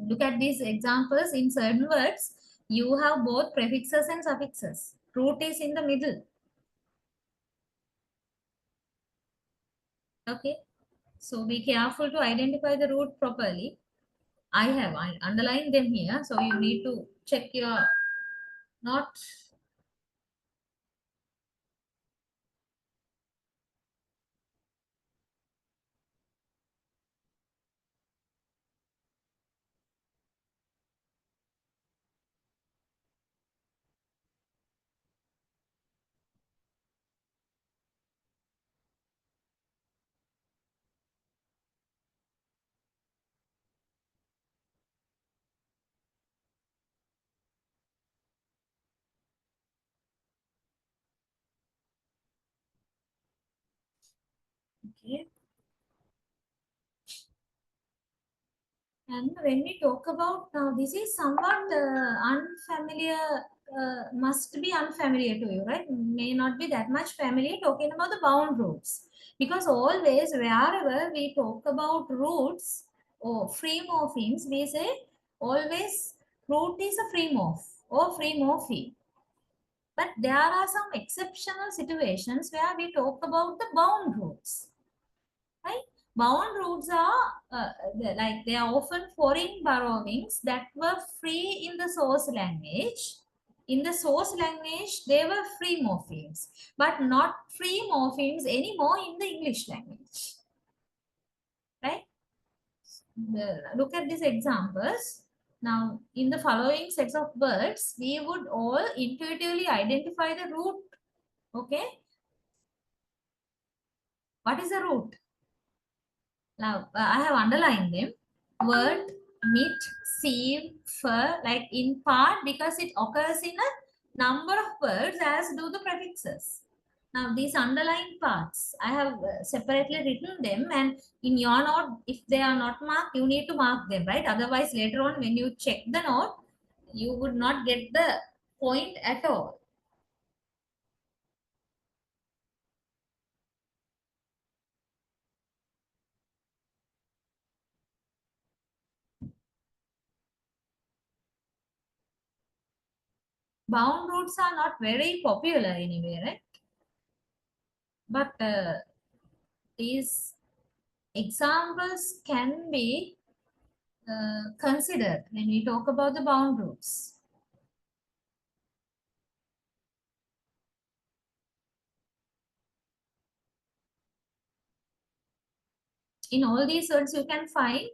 Look at these examples. In certain words, you have both prefixes and suffixes. Root is in the middle. Okay. So be careful to identify the root properly. I underlined them here. So you need to check your not. Okay. And when we talk about now, this is somewhat unfamiliar, must be unfamiliar to you, right? May not be that much familiar talking about the bound roots. Because always, wherever we talk about roots or free morphemes, we say always root is a free morph or free morpheme. But there are some exceptional situations where we talk about the bound roots, right? Bound roots are they are often foreign borrowings that were free in the source language. In the source language, they were free morphemes, but not free morphemes anymore in the English language. Right? Look at these examples. Now, in the following sets of words, we would all intuitively identify the root. Okay? What is the root? Now, I have underlined them. Word, meat, sieve, fur, like in part because it occurs in a number of words as do the prefixes. Now, these underlined parts, I have separately written them, and in your note, if they are not marked, you need to mark them, right? Otherwise, later on, when you check the note, you would not get the point at all. Bound roots are not very popular anyway, right? But these examples can be considered when we talk about the bound roots. In all these words, you can find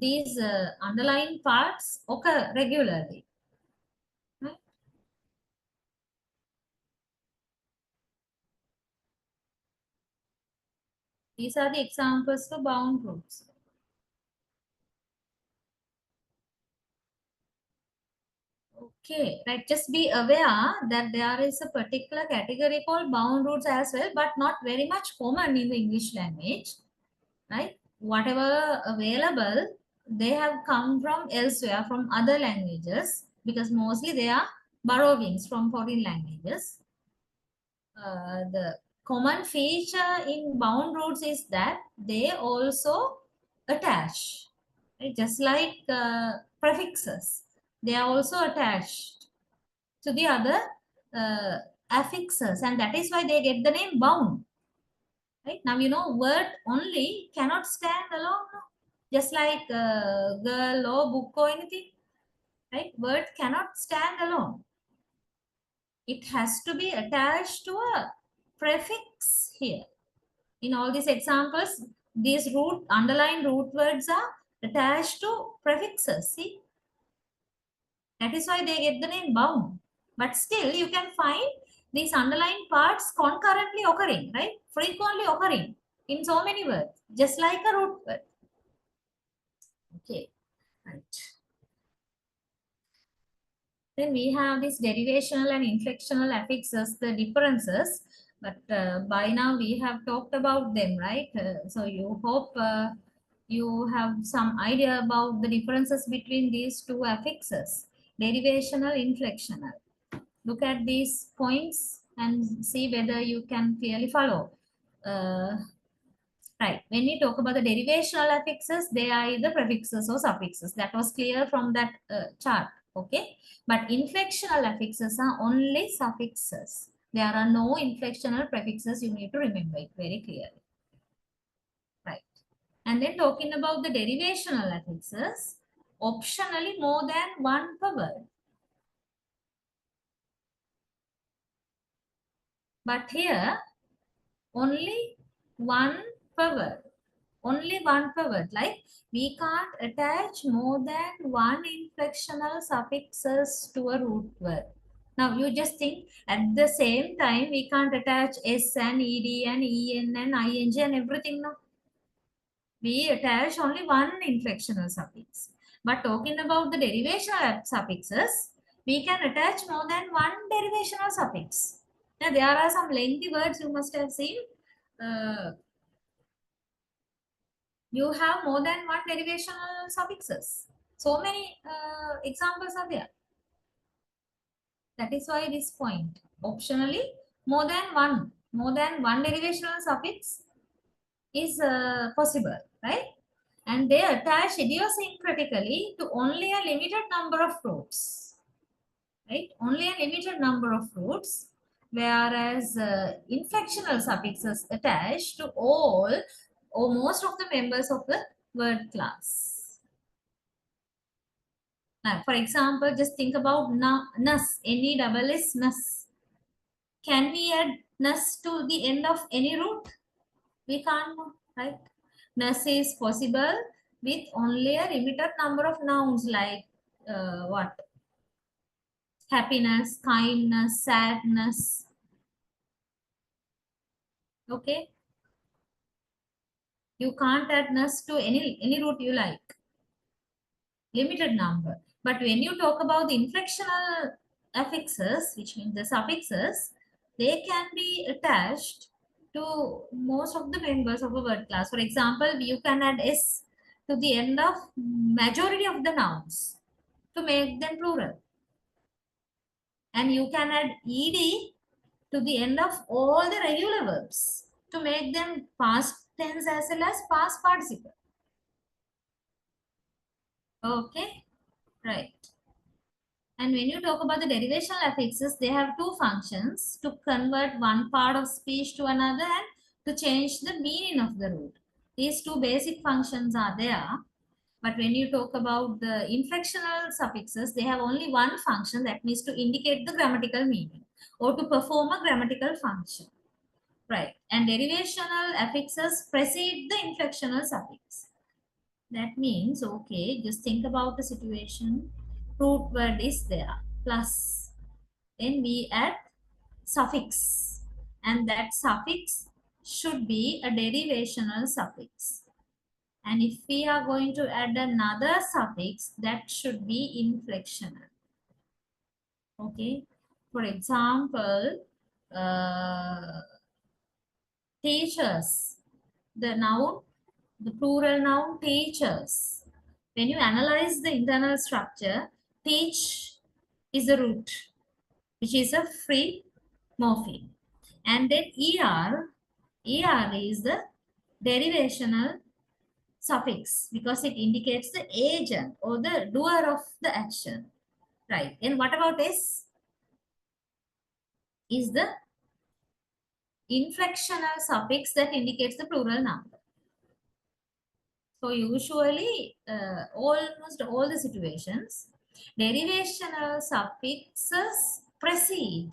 these underlying parts occur regularly. Right? These are the examples for bound roots. Okay, right. Just be aware that there is a particular category called bound roots as well, but not very much common in the English language. Right? Whatever available, they have come from elsewhere, from other languages, because mostly they are borrowings from foreign languages. The common feature in bound roots is that they also attach, right? Just like prefixes, they are also attached to the other affixes, and that is why they get the name bound. Right? Now, you know, word only cannot stand alone, just like girl or book or anything. Right? Word cannot stand alone. It has to be attached to a prefix here. In all these examples, these underlying root words are attached to prefixes. See? That is why they get the name bound. But still, you can find these underlying parts concurrently occurring, right? Frequently occurring in so many words, just like a root word. Okay, right. Then we have these derivational and inflectional affixes, the differences. But by now we have talked about them, right? So you hope you have some idea about the differences between these two affixes, derivational, inflectional. Look at these points and see whether you can clearly follow. Right. When we talk about the derivational affixes, they are either prefixes or suffixes. That was clear from that chart. Okay. But inflectional affixes are only suffixes. There are no inflectional prefixes. You need to remember it very clearly. Right. And then talking about the derivational affixes, optionally more than one per word. But here, only one per word. Only one per word. Like we can't attach more than one inflectional suffixes to a root word. Now you just think at the same time we can't attach s and ed and en and ing and everything now. We attach only one inflectional suffix. But talking about the derivational suffixes, we can attach more than one derivational suffix. Now there are some lengthy words you must have seen. You have more than one derivational suffixes. So many examples are there. That is why this point. Optionally, more than one derivational suffix is possible, right? And they attach idiosyncratically to only a limited number of roots, right? Only a limited number of roots, whereas inflectional suffixes attach to all or most of the members of the word class. Now, for example, just think about nus, N-E-S-S, nus. Can we add nus to the end of any root? We can't, right? Nus is possible with only a limited number of nouns like what? Happiness, kindness, sadness. Okay? You can't add nus to any root you like. Limited number. But when you talk about the inflectional affixes, which means the suffixes, they can be attached to most of the members of a word class. For example, you can add s to the end of majority of the nouns to make them plural. And you can add ed to the end of all the regular verbs to make them past tense as well as past participle. Okay, right. And when you talk about the derivational affixes, they have two functions: to convert one part of speech to another and to change the meaning of the root. These two basic functions are there. But when you talk about the inflectional suffixes, they have only one function, that means to indicate the grammatical meaning or to perform a grammatical function. Right. And derivational affixes precede the inflectional suffix. That means, okay, just think about the situation. Root word is there, plus. Then we add suffix. And that suffix should be a derivational suffix. And if we are going to add another suffix, that should be inflectional. Okay. For example, teachers. The noun, the plural noun, teachers. When you analyze the internal structure, teach is a root, which is a free morpheme. And then er is the derivational suffix because it indicates the agent or the doer of the action. Right. And what about s? Is the inflectional suffix that indicates the plural number. So usually, almost all the situations, derivational suffixes precede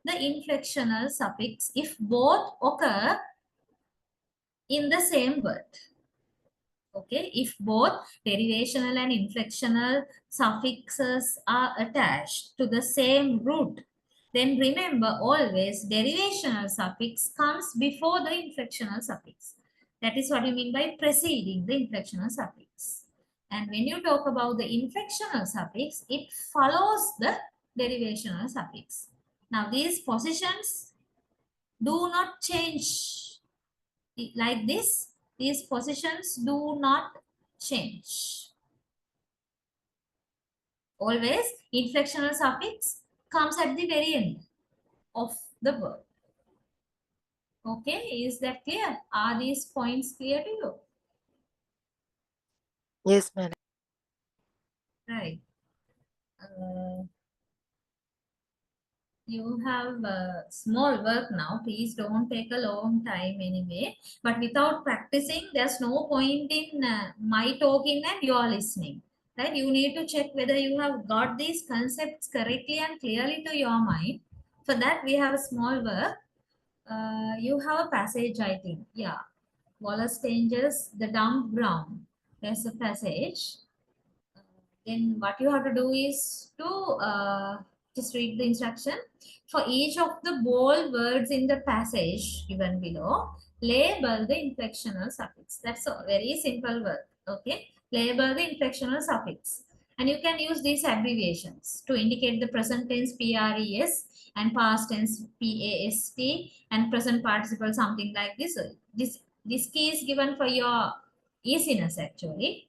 the inflectional suffix if both occur in the same word. Okay, if both derivational and inflectional suffixes are attached to the same root, then remember always derivational suffix comes before the inflectional suffix. That is what you mean by preceding the inflectional suffix. And when you talk about the inflectional suffix, it follows the derivational suffix. Now these positions do not change like this. These positions do not change. Always inflectional suffix comes at the very end of the word. Okay, is that clear? Are these points clear to you? Yes, madam. Right. You have small work now. Please don't take a long time anyway. But without practicing, there's no point in my talking and you're listening. Right? You need to check whether you have got these concepts correctly and clearly to your mind. For that, we have a small work. You have a passage, I think. Yeah. Wallace Stanger's The Dumb Ground. There's a passage. Then what you have to do is to just read the instruction. For each of the bold words in the passage given below, label the inflectional suffix. That's a very simple word. Okay, label the inflectional suffix, and you can use these abbreviations to indicate the present tense PRES and past tense PAST and present participle, something like this. This key is given for your easiness actually.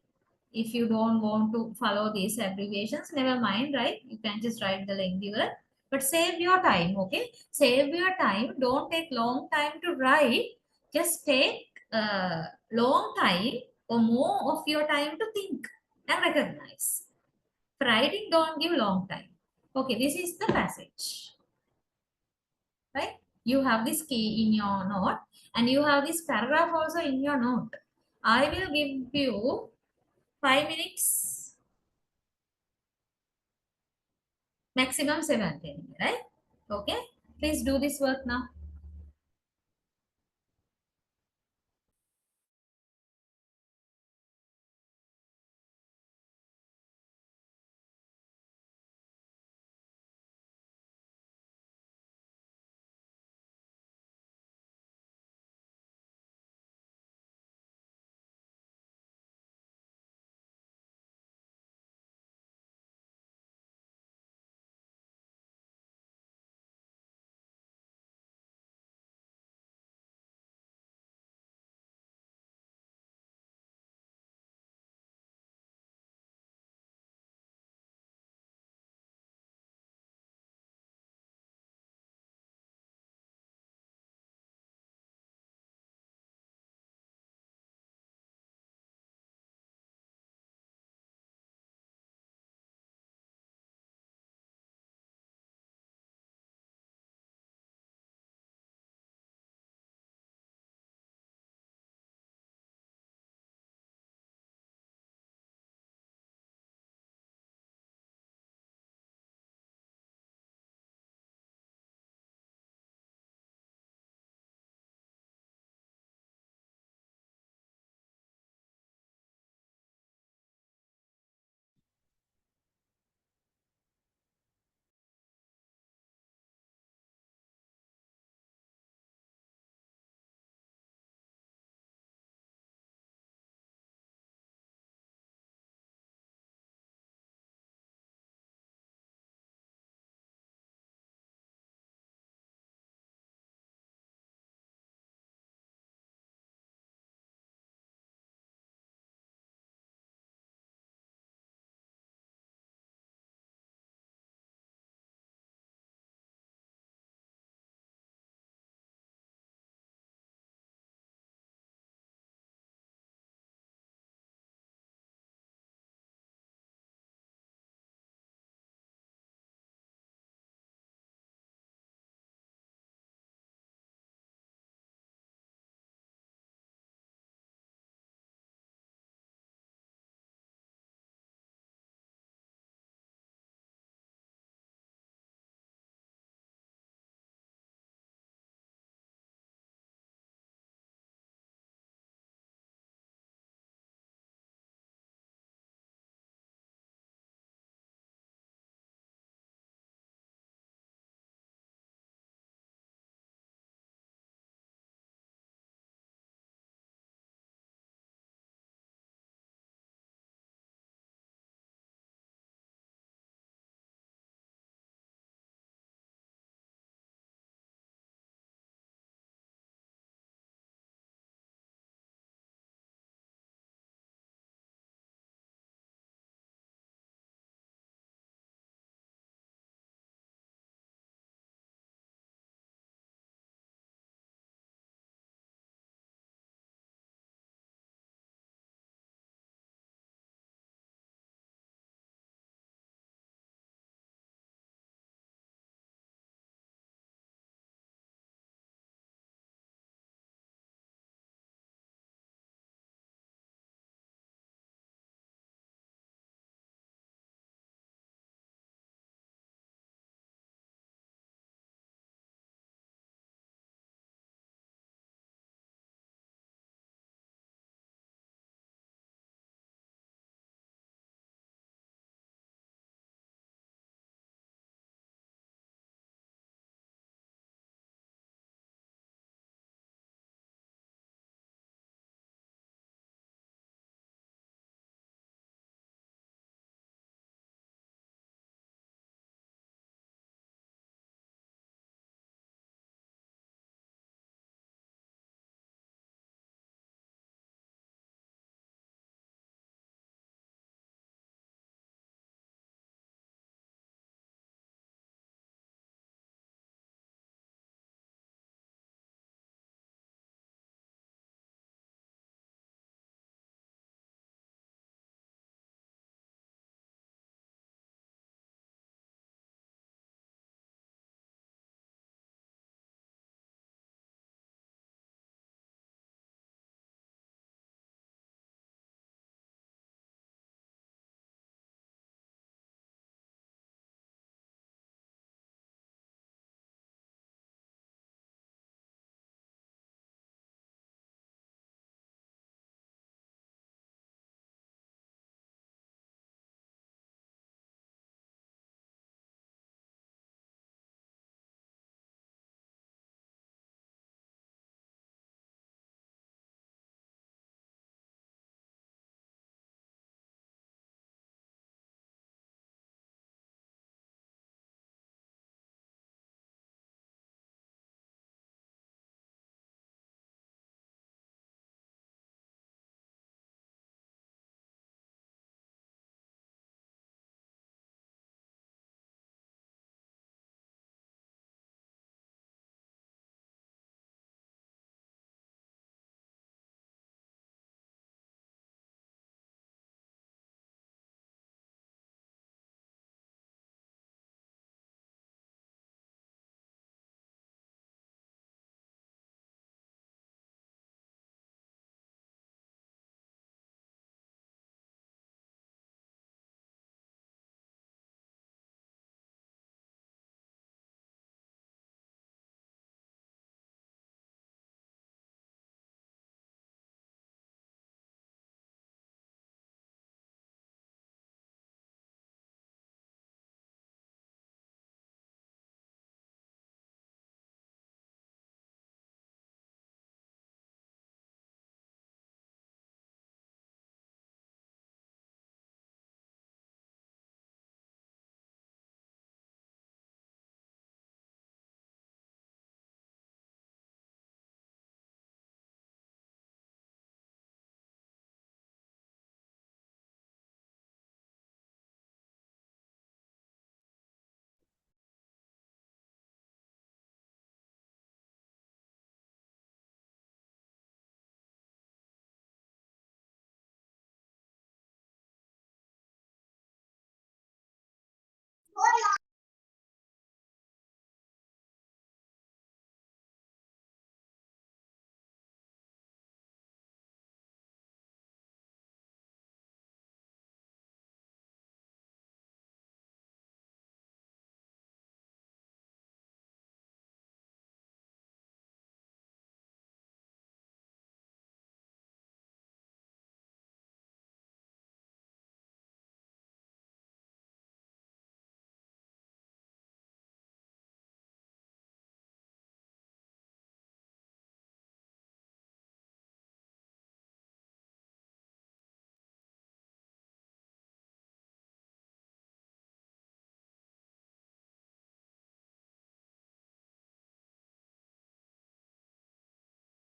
If you don't want to follow these abbreviations, never mind, right? You can just write the lengthy word, but save your time. Okay, save your time. Don't take long time to write. Just take long time or more of your time to think and recognize. For writing, don't give long time. Okay, this is the passage, right? You have this key in your note. And you have this paragraph also in your note. I will give you 5 minutes, maximum 7, right? Okay, please do this work now.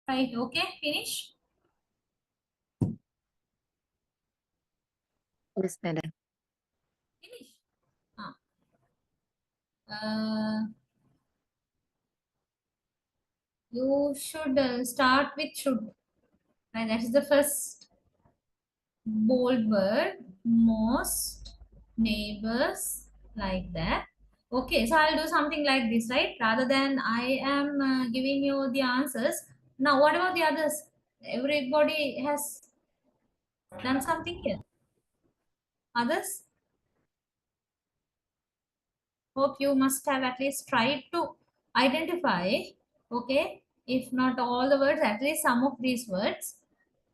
Right, okay, finish. Yes, madam. Finish. Uh, you should start with should. Right, that is the first bold word. Most, neighbors, like that. Okay, so I'll do something like this, right? Rather than I am giving you the answers. Now, what about the others? Everybody has done something here. Others? Hope you must have at least tried to identify, okay, if not all the words, at least some of these words.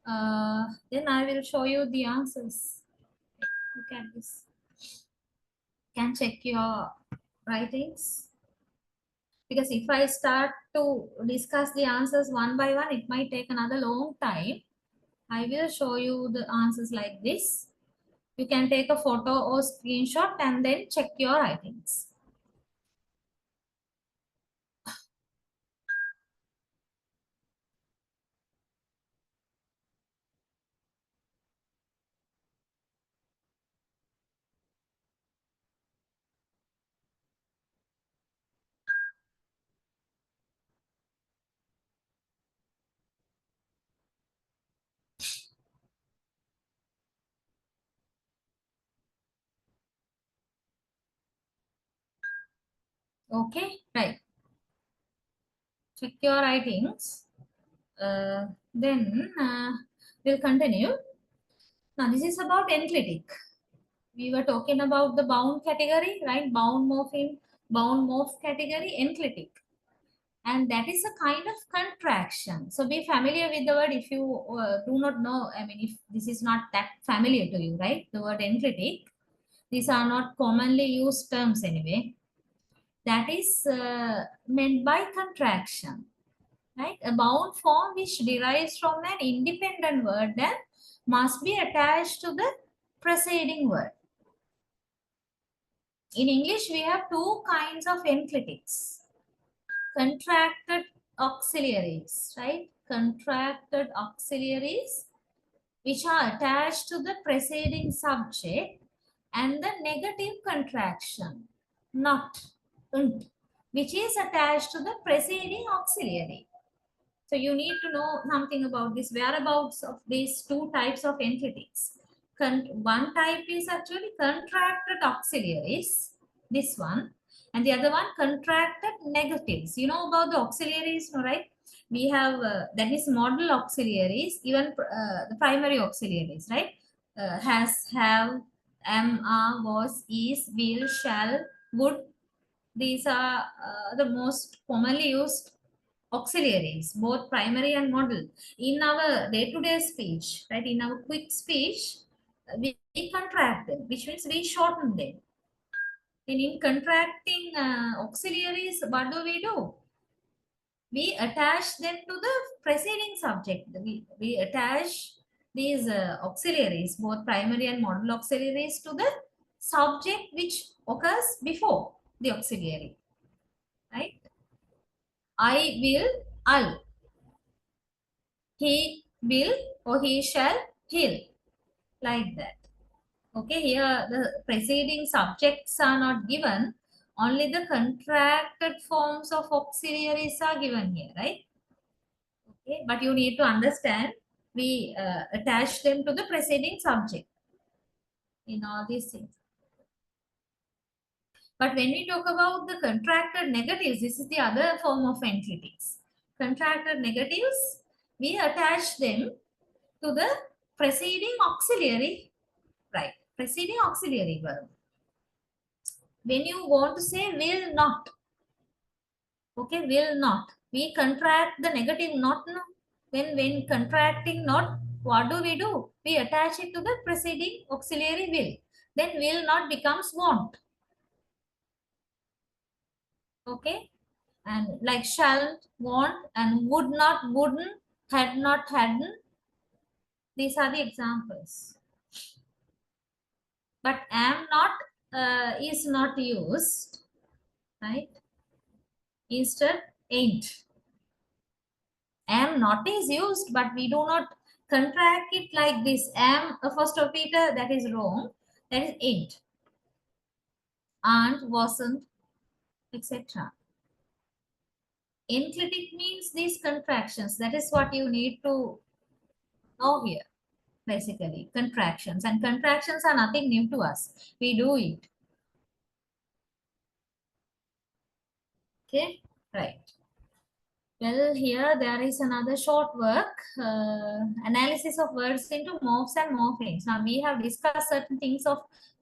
Then I will show you the answers. Look at this. Can check your writings. Because if I start to discuss the answers one by one, it might take another long time. I will show you the answers like this. You can take a photo or screenshot and then check your writings. Okay, right. Check your writings. Then we'll continue. Now this is about enclitic. We were talking about the bound category, right? Bound morpheme, bound morph category, enclitic. And that is a kind of contraction. So be familiar with the word if you do not know, I mean, if this is not that familiar to you, right? The word enclitic. These are not commonly used terms anyway. That is meant by contraction. Right? A bound form which derives from an independent word then must be attached to the preceding word. In English, we have two kinds of enclitics. Contracted auxiliaries, right? Contracted auxiliaries which are attached to the preceding subject, and the negative contraction, not, which is attached to the preceding auxiliary. So you need to know something about this whereabouts of these two types of entities. One type is actually contracted auxiliaries, this one, and the other one contracted negatives. You know about the auxiliaries, no, right? We have that is model auxiliaries, even the primary auxiliaries, right? Has, have, am, are, was, is, will, shall, would. These are the most commonly used auxiliaries, both primary and model. In our day-to-day speech, right, in our quick speech, we contract them, which means we shorten them. And in contracting auxiliaries, what do? We attach them to the preceding subject. We attach these auxiliaries, both primary and model auxiliaries, to the subject which occurs before the auxiliary, right? I will, I'll. He will or he shall, he'll, like that. Okay, here the preceding subjects are not given, only the contracted forms of auxiliaries are given here, right? Okay, but you need to understand, we attach them to the preceding subject in all these things. But when we talk about the contracted negatives, this is the other form of enclitics. Contracted negatives, we attach them to the preceding auxiliary, right? Preceding auxiliary verb. When you want to say will not, okay, will not, we contract the negative not. No. When contracting not, what do? We attach it to the preceding auxiliary will. Then will not becomes want. Okay, and like shall, want, and would not, wouldn't, had not, hadn't. These are the examples. But am not is not used, right? Instead, ain't. Am not is used, but we do not contract it like this. Am first repeater, that is wrong. That is ain't, aren't, wasn't, etc. Enclitic means these contractions. That is what you need to know here. Basically, contractions, and contractions are nothing new to us. We do it. Okay, right. Well, here there is another short work, analysis of words into morphs and morphemes. Now we have discussed certain things of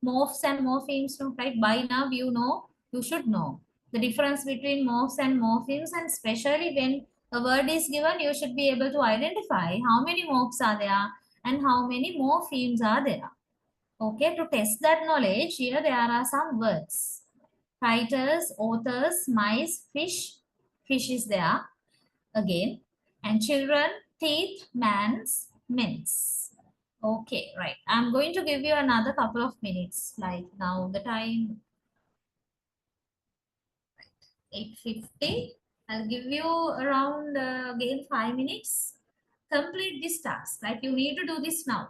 morphs and morphemes, right? By now you know, you should know the difference between morphs and morphemes, and especially when a word is given, you should be able to identify how many morphs are there and how many morphemes are there. Okay, to test that knowledge, here there are some words. Writers, authors, mice, fish is there again, and children, teeth, man's, men's. Okay, right. I'm going to give you another couple of minutes. Like now the time 8:50. I'll give you around again 5 minutes. Complete this task. Like you need to do this now.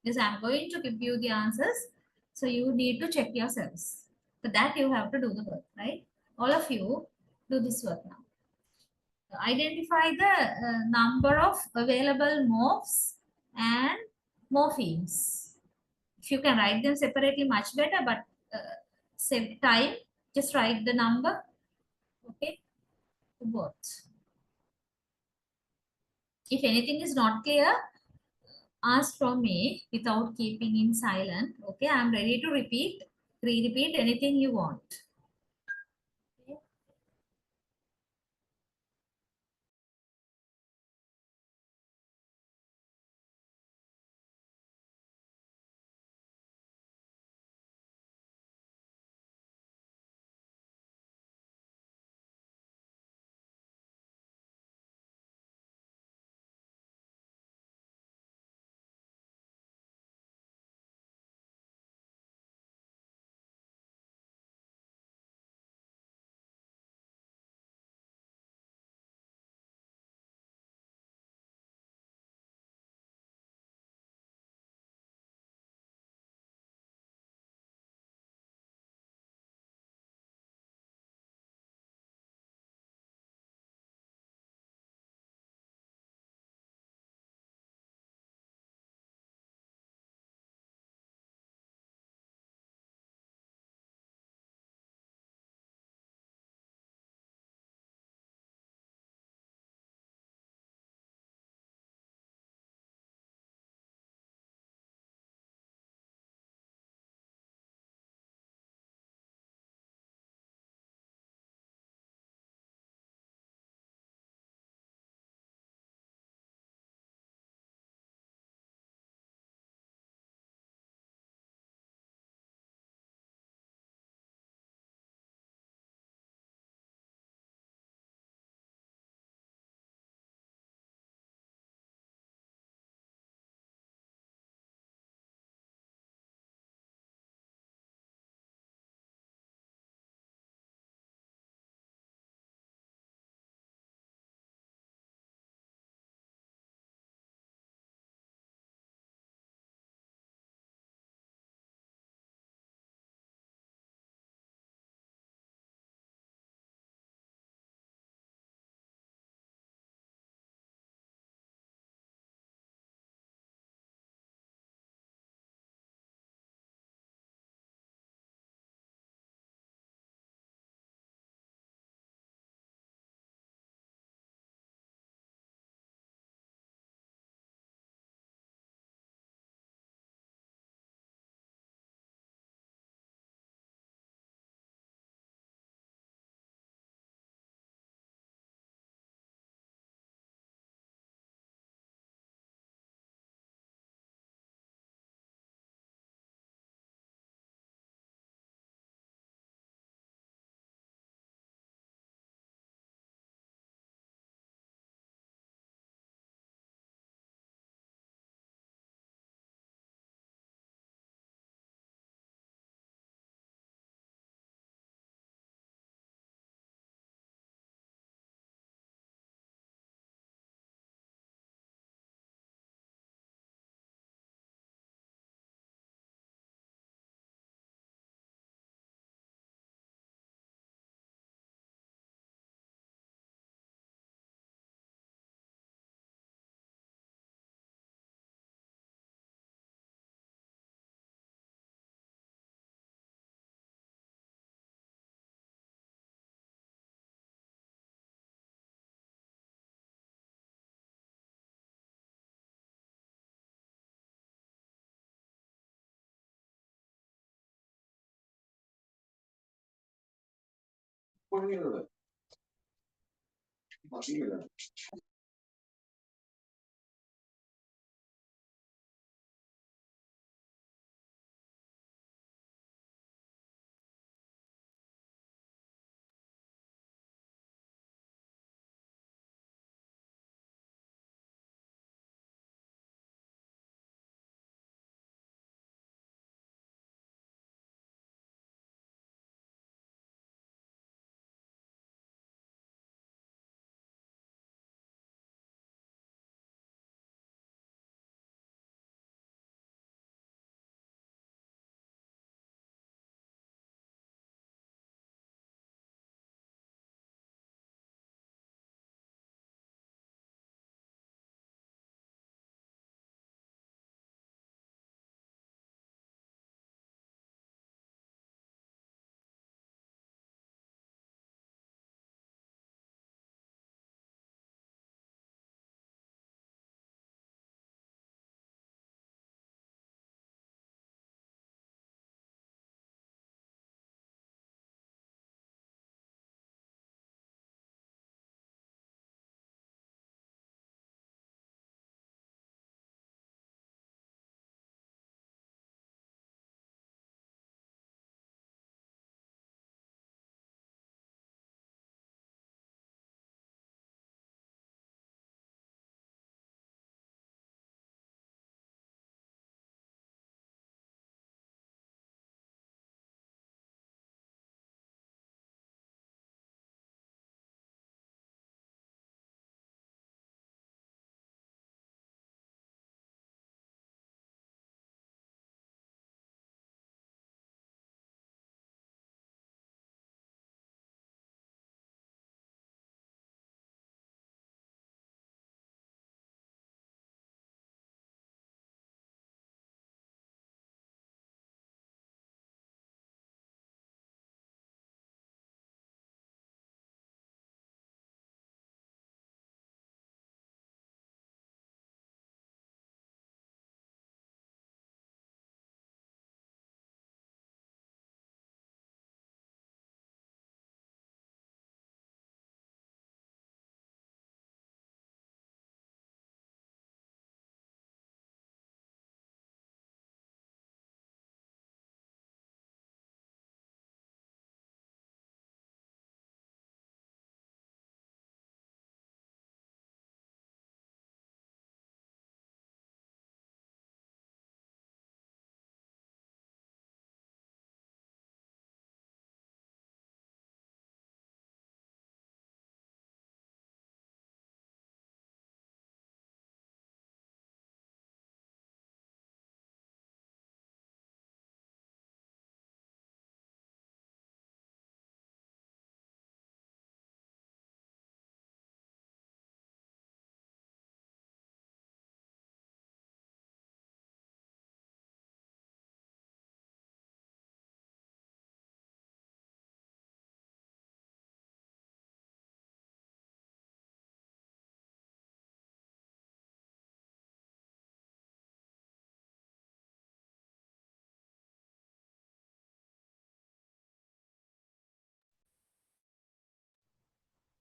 Because I'm going to give you the answers. So you need to check yourselves. For that you have to do the work, right? All of you do this work now. Identify the number of available morphs and morphemes. If you can write them separately, much better, but save time, just write the number, okay, to both. If anything is not clear, ask from me without keeping in silent, okay? I'm ready to repeat anything you want.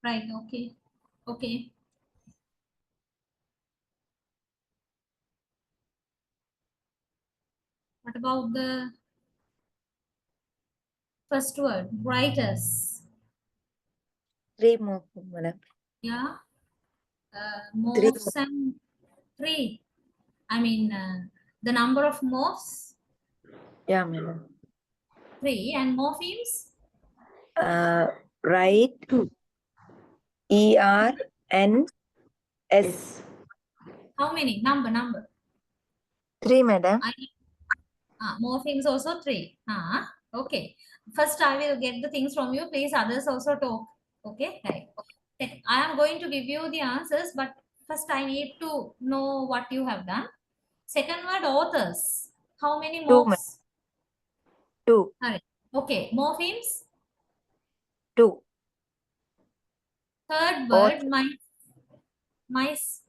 Right. Okay. Okay. What about the first word? Writers. 3 more, madam. Yeah. 3 Morphs and 3. I mean, the number of morphs, Yeah, madam. 3, and morphemes, Write ER and S. how many? Number. 3, madam. Morphemes also 3. Okay. First, I will get the things from you. Please, others also talk. Okay, right. I am going to give you the answers, but first I need to know what you have done. Second word, authors. How many 2, madam. morphs? 2. Alright. Okay, morphemes. 2. Third Author. word, mice,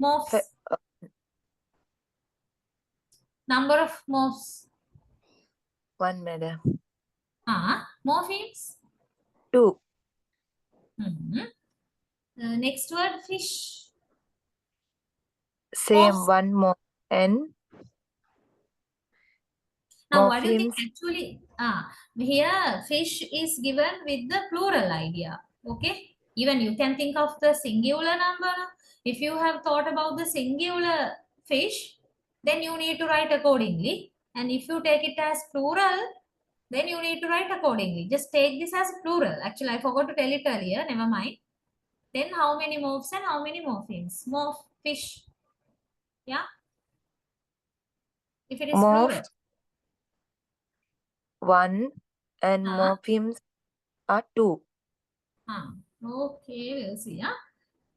morphs. Number of morphs. 1, madam. Morphemes. 2. Next word, fish. Same, Morphs. one more. N. Now, what do you think Morphemes. actually? Here, fish is given with the plural idea. Okay. Even you can think of the singular number. If you have thought about the singular fish, then you need to write accordingly. And if you take it as plural, then you need to write accordingly. Just take this as plural. Actually, I forgot to tell it earlier. Never mind. Then how many morphs and how many morphemes? Morph, fish. Yeah. If it is plural. Morphed 1 and Ah. morphemes are 2. Okay, we'll see.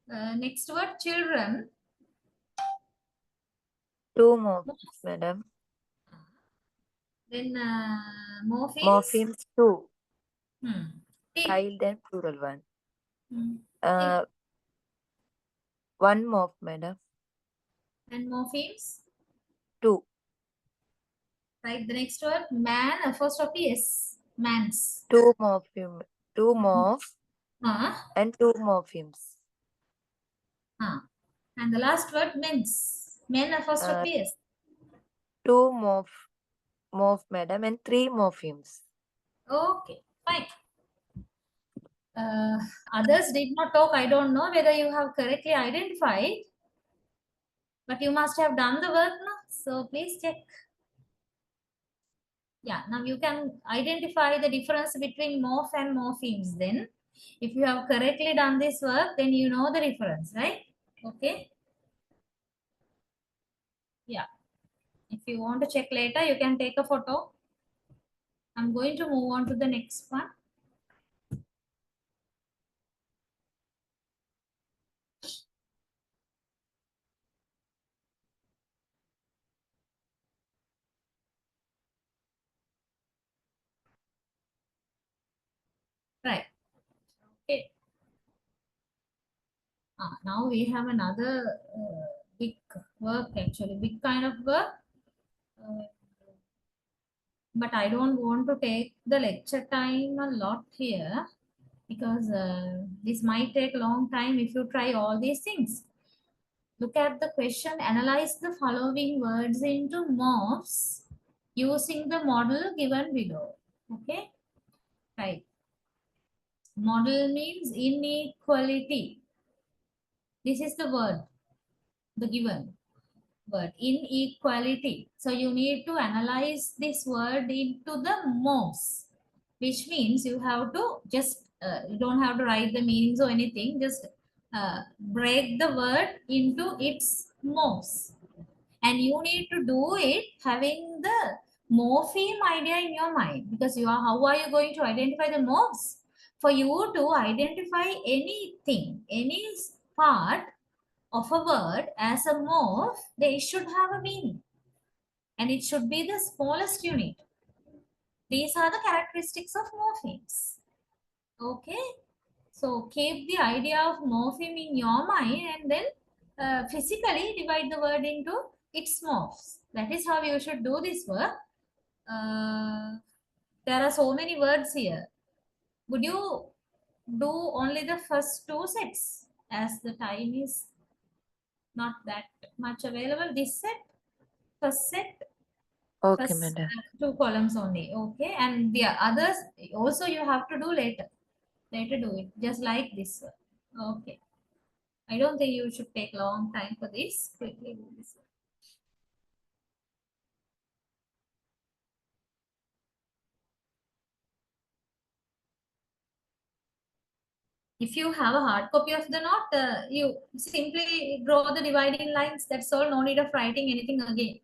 Next word, children. 2 morphemes, madam. Then morphemes. Morphemes 2. Till. Child and plural one. Till. 1 morph, madam. And morphemes. 2. Right. The next word, man. Apostrophe S. Mans. 2 morpheme. 2 morph and 2 morphemes. And the last word, men's. Men apostrophe S. 2 morph, madam, and 3 morphemes. Okay, fine. Others did not talk. I don't know whether you have correctly identified, but you must have done the work now. So please check. Yeah, now you can identify the difference between morph and morphemes then. If you have correctly done this work, then you know the difference, right? Okay. Yeah. If you want to check later, you can take a photo. I'm going to move on to the next one. Right. Okay. Now we have another big work, actually, big kind of work. But I don't want to take the lecture time a lot here because this might take a long time if you try all these things. Look at the question, analyze the following words into morphs using the model given below. Okay, right. Model means inequality. This is the word, the given word, inequality. So you need to analyze this word into the morphs, which means you have to just, you don't have to write the meanings or anything, just break the word into its morphs. And you need to do it having the morpheme idea in your mind, because how are you going to identify the morphs? For you to identify anything, any part of a word as a morph, they should have a meaning. And it should be the smallest unit. These are the characteristics of morphemes. Okay. So keep the idea of morpheme in your mind and then physically divide the word into its morphs. That is how you should do this work. There are so many words here. Would you do only the first two sets as the time is not that much available? This set, first set, Okay, first madam. two columns only. Okay. And the others also you have to do later. Later do it just like this. Okay. I don't think you should take long time for this. Quickly do this. If you have a hard copy of the note, you simply draw the dividing lines. That's all. No need of writing anything again.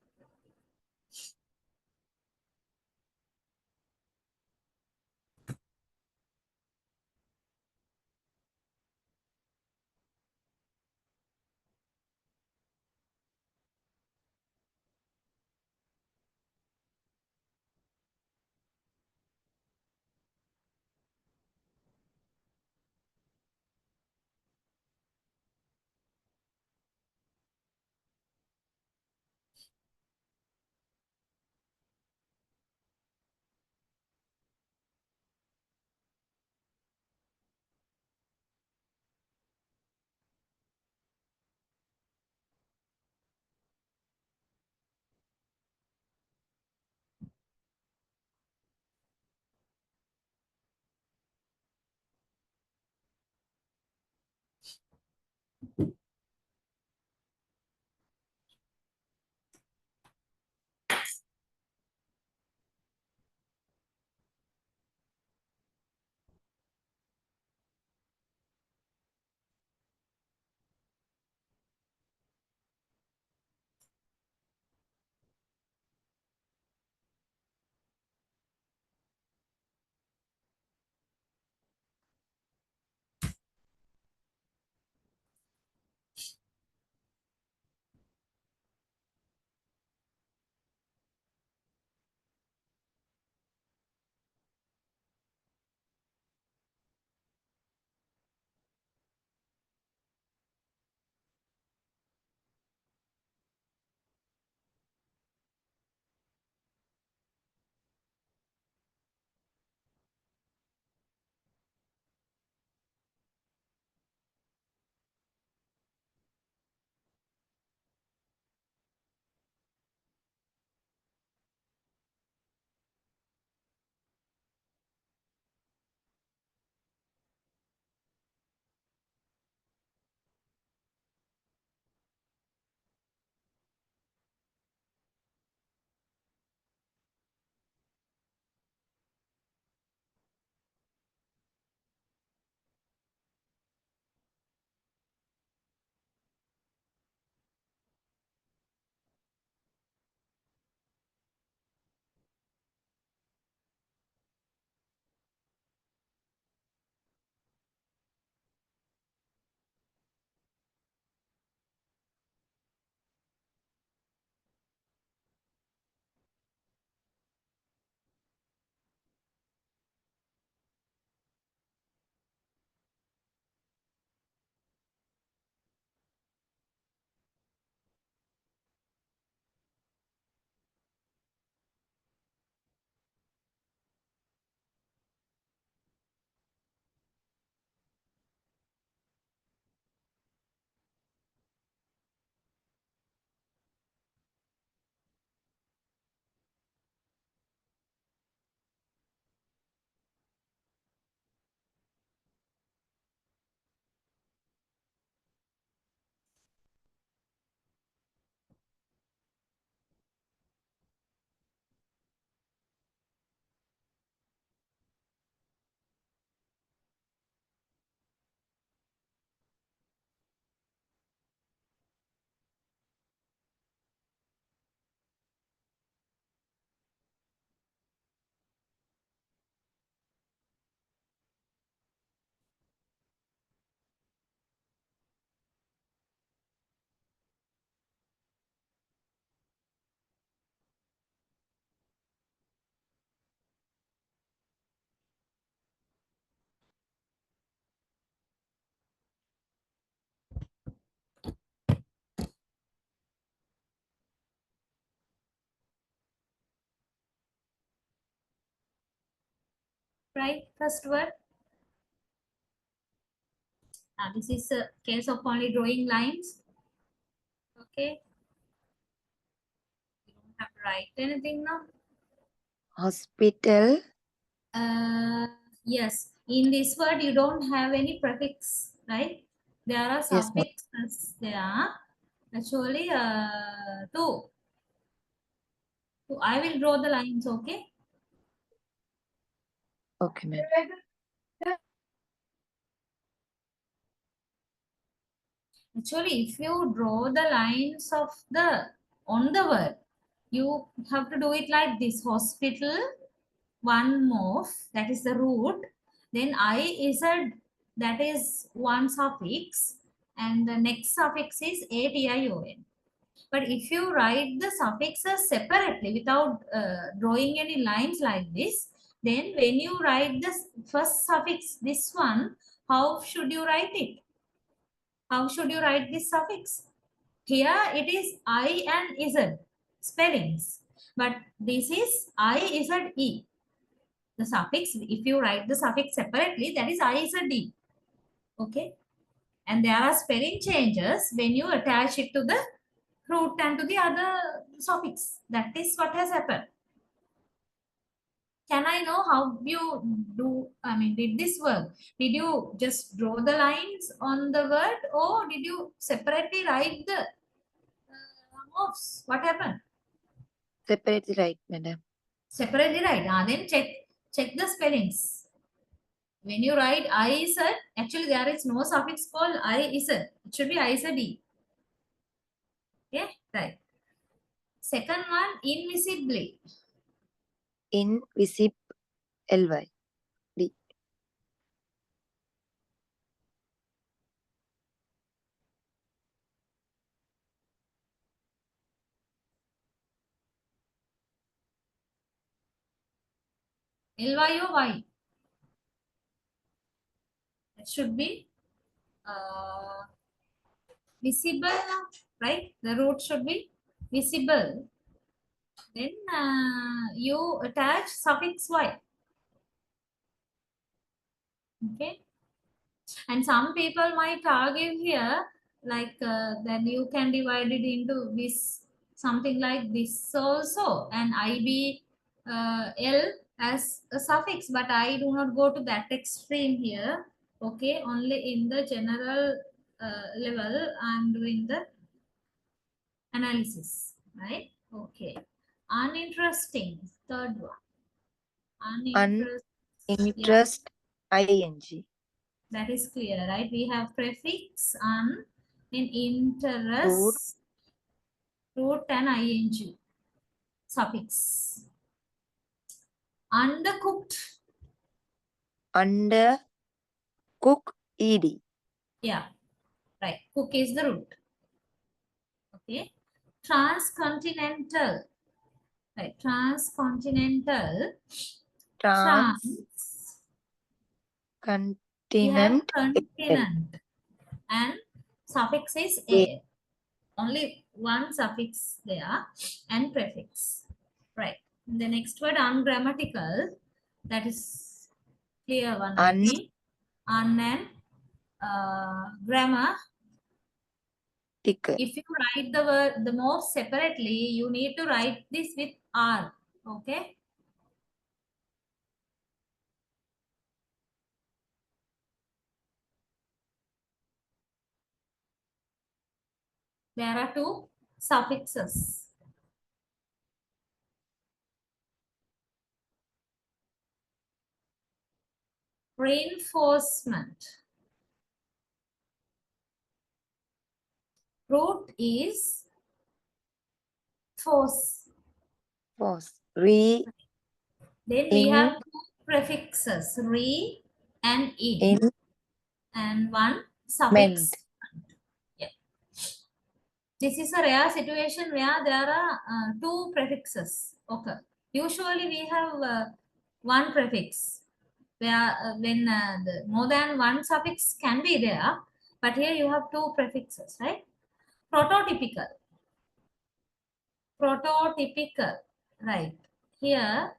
Right, first word. This is a case of only drawing lines. Okay. You don't have to write anything now. Hospital. Yes, in this word you don't have any prefix, right? There are Yes, ma'am. suffixes there. Actually, two. So I will draw the lines, okay? Okay, ma'am. Actually, if you draw the lines of on the word, you have to do it like this: hospital, one morph, that is the root, then IZ, that is one suffix, and the next suffix is ATION. But if you write the suffixes separately without drawing any lines like this, then when you write the first suffix, this one, how should you write it? How should you write this suffix? Here it is I and Z spellings, but this is IZE. The suffix, if you write the suffix separately, that is IZE. Okay. And there are spelling changes when you attach it to the root and to the other suffix. That is what has happened. Can I know how you did this work? Did you just draw the lines on the word, or did you separately write the morphs? What happened? Separately right, madam. Separately write. Then check the spellings. When you write IZ, actually there is no suffix called IZ. It should be IZE. Okay, right. Second one, invisibly. Invisible. LY. D. LY or Y. It should be visible, right? The root should be visible. Then you attach suffix Y. Okay. And some people might argue here, like that you can divide it into this, something like this also, and IB L as a suffix, but I do not go to that extreme here. Okay, only in the general level I'm doing the analysis, right? Okay. Uninteresting, third one. Uninteresting. Yeah, Interest. ING. that is clear, right? We have prefix un, then Root. interest, root and ing, suffix. Undercooked. Under. Cook. ED. Yeah, right. Cook is the root. Okay. Transcontinental. Right. Transcontinental. Trans. Trans. We have Continent. continent. And suffix is a. Only one suffix there and prefix. Right. The next word, ungrammatical. That is clear one, I Un. think. Un and grammar. Ticker. If you write the word, the more separately, you need to write this with R. Okay. There are two suffixes. Reinforcement. Root is force. Force. Re. Then we have two prefixes, re and in, and one suffix. Yeah. This is a rare situation where there are two prefixes. Okay. Usually we have one prefix, where when the more than one suffix can be there, but here you have two prefixes, right? Prototypical. Prototypical. Right. Here,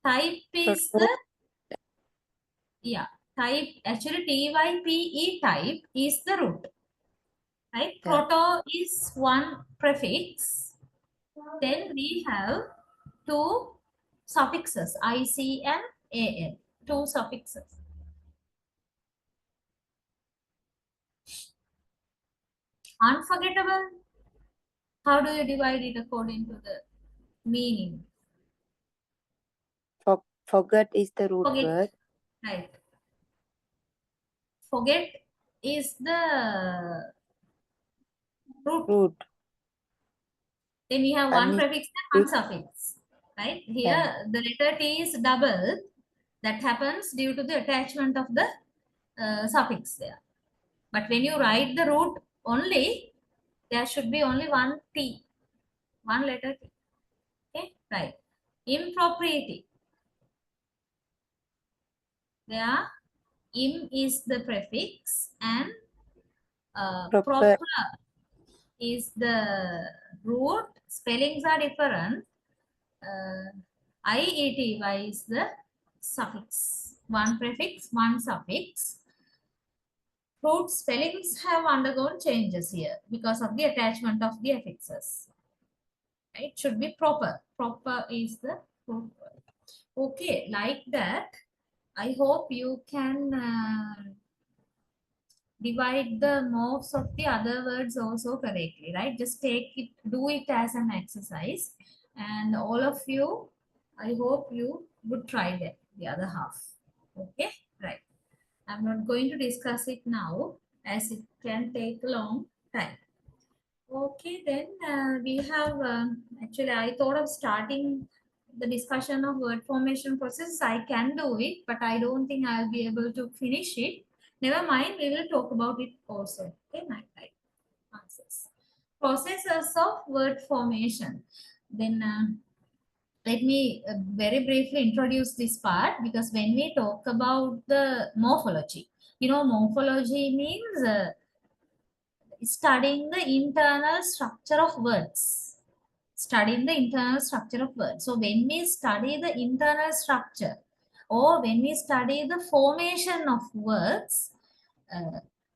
Type is the, yeah, type, actually TYPE type is the root. Right? Yeah. Proto is one prefix. Then we have two suffixes, IC and AN, two suffixes. Unforgettable. How do you divide it according to the meaning? Forget is the root Forget, word. right. Forget is the root. Then we have one And prefix and one suffix. Right? Here yeah. the letter T is double. That happens due to the attachment of the suffix there. But when you write the root only, there should be only one T, one letter T. Okay, right. Impropriety. There, im is the prefix and Proper. proper is the root. Spellings are different. IETY is the suffix. One prefix, one suffix. Root spellings have undergone changes here because of the attachment of the affixes. It should be proper. Proper is the root word. Okay, like that. I hope you can divide the morphs of the other words also correctly, right? Just take it, do it as an exercise. And all of you, I hope you would try that, the other half. Okay, right. I'm not going to discuss it now as it can take a long time. Okay, then we have actually I thought of starting the discussion of word formation process. I can do it, but I don't think I'll be able to finish it. Never mind, we will talk about it also. Okay, my right answers. Processes of word formation. Then let me very briefly introduce this part, because when we talk about the morphology, morphology means studying the internal structure of words. Studying the internal structure of words. So when we study the internal structure, or when we study the formation of words,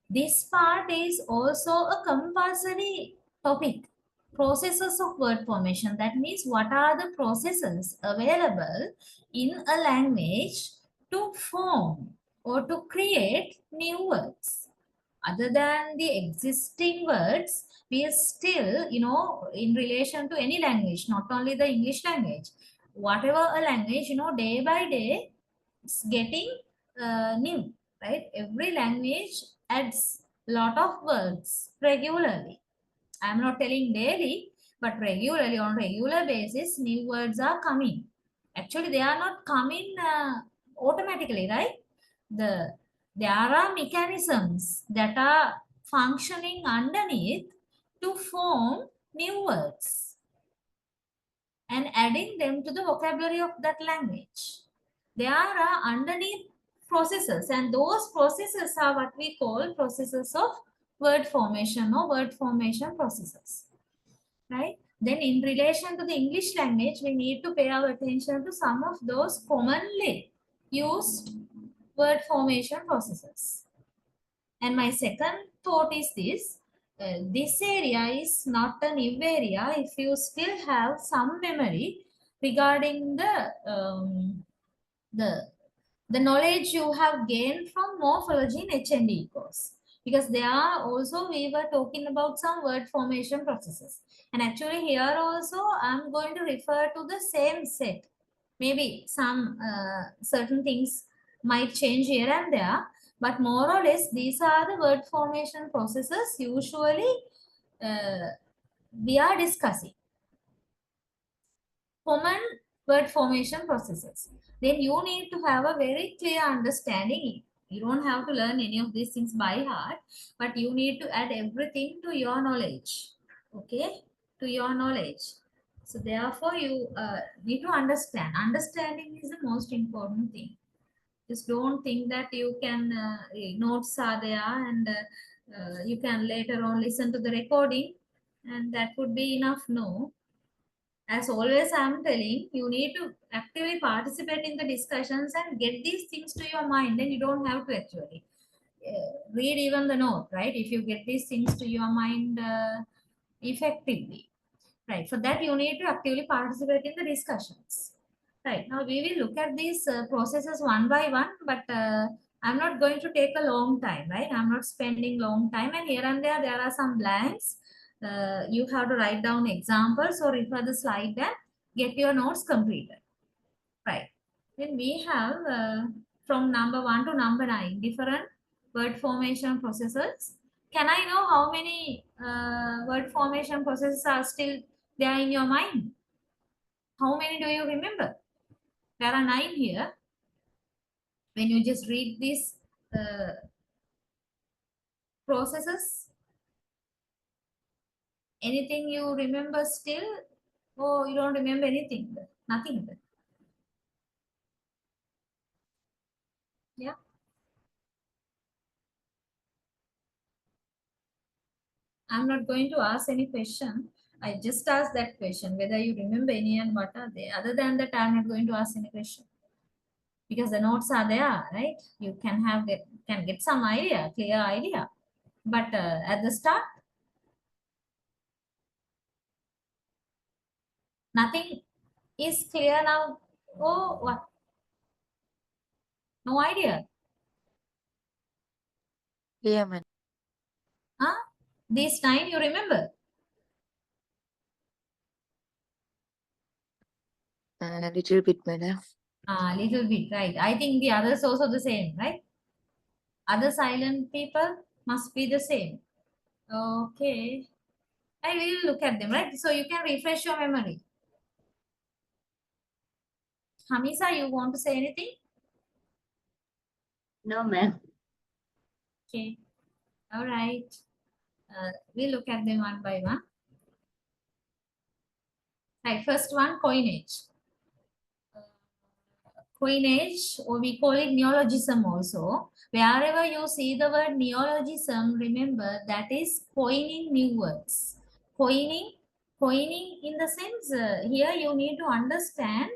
this part is also a compulsory topic. Processes of word formation. That means what are the processes available in a language to form or to create new words. Other than the existing words, we are still, in relation to any language, not only the English language, whatever a language, day by day, it's getting new, right? Every language adds a lot of words regularly. I'm not telling daily, but regularly, on regular basis, new words are coming. Actually, they are not coming automatically, right? There are mechanisms that are functioning underneath to form new words and adding them to the vocabulary of that language. There are underneath processes, and those processes are what we call processes of word formation or word formation processes, right? Then in relation to the English language, we need to pay our attention to some of those commonly used word formation processes. And my second thought is this area is not a new area if you still have some memory regarding the knowledge you have gained from morphology in HND course. Because there are also, we were talking about some word formation processes. And actually here also, I'm going to refer to the same set. Maybe some certain things might change here and there, but more or less, these are the word formation processes usually we are discussing. Common word formation processes. Then you need to have a very clear understanding. You don't have to learn any of these things by heart, but you need to add everything to your knowledge. Okay? To your knowledge. So therefore, you need to understand. Understanding is the most important thing. Just don't think that you can, notes are there and you can later on listen to the recording and that would be enough. No. As always, I'm telling you need to actively participate in the discussions and get these things to your mind. Then you don't have to actually read even the note, right? If you get these things to your mind effectively, right? For that, you need to actively participate in the discussions. Right. Now we will look at these processes one by one, but I'm not going to take a long time, right? I'm not spending long time, and here and there are some blanks. You have to write down examples or refer the slide and get your notes completed. Right. Then we have from number 1 to number 9 different word formation processes. Can I know how many word formation processes are still there in your mind? How many do you remember? There are 9 here. When you just read these processes, anything you remember still, or you don't remember anything? Nothing. Yeah. I'm not going to ask any question. I just asked that question, whether you remember any and what are they. Other than that, I'm not going to ask any question. Because the notes are there, right? You can get some idea, clear idea. But at the start, nothing is clear now. Oh, what? No idea. Yeah, man. Huh? These 9 you remember? A little bit, madam. Little bit, right? I think the others also the same, right? Other silent people must be the same. Okay. I will look at them, right? So you can refresh your memory. Hamisa, you want to say anything? No, ma'am. Okay. All right. We'll look at them one by one. Right. First one, coinage. Coinage, or we call it neologism also. Wherever you see the word neologism, remember that is coining new words. Coining in the sense, here you need to understand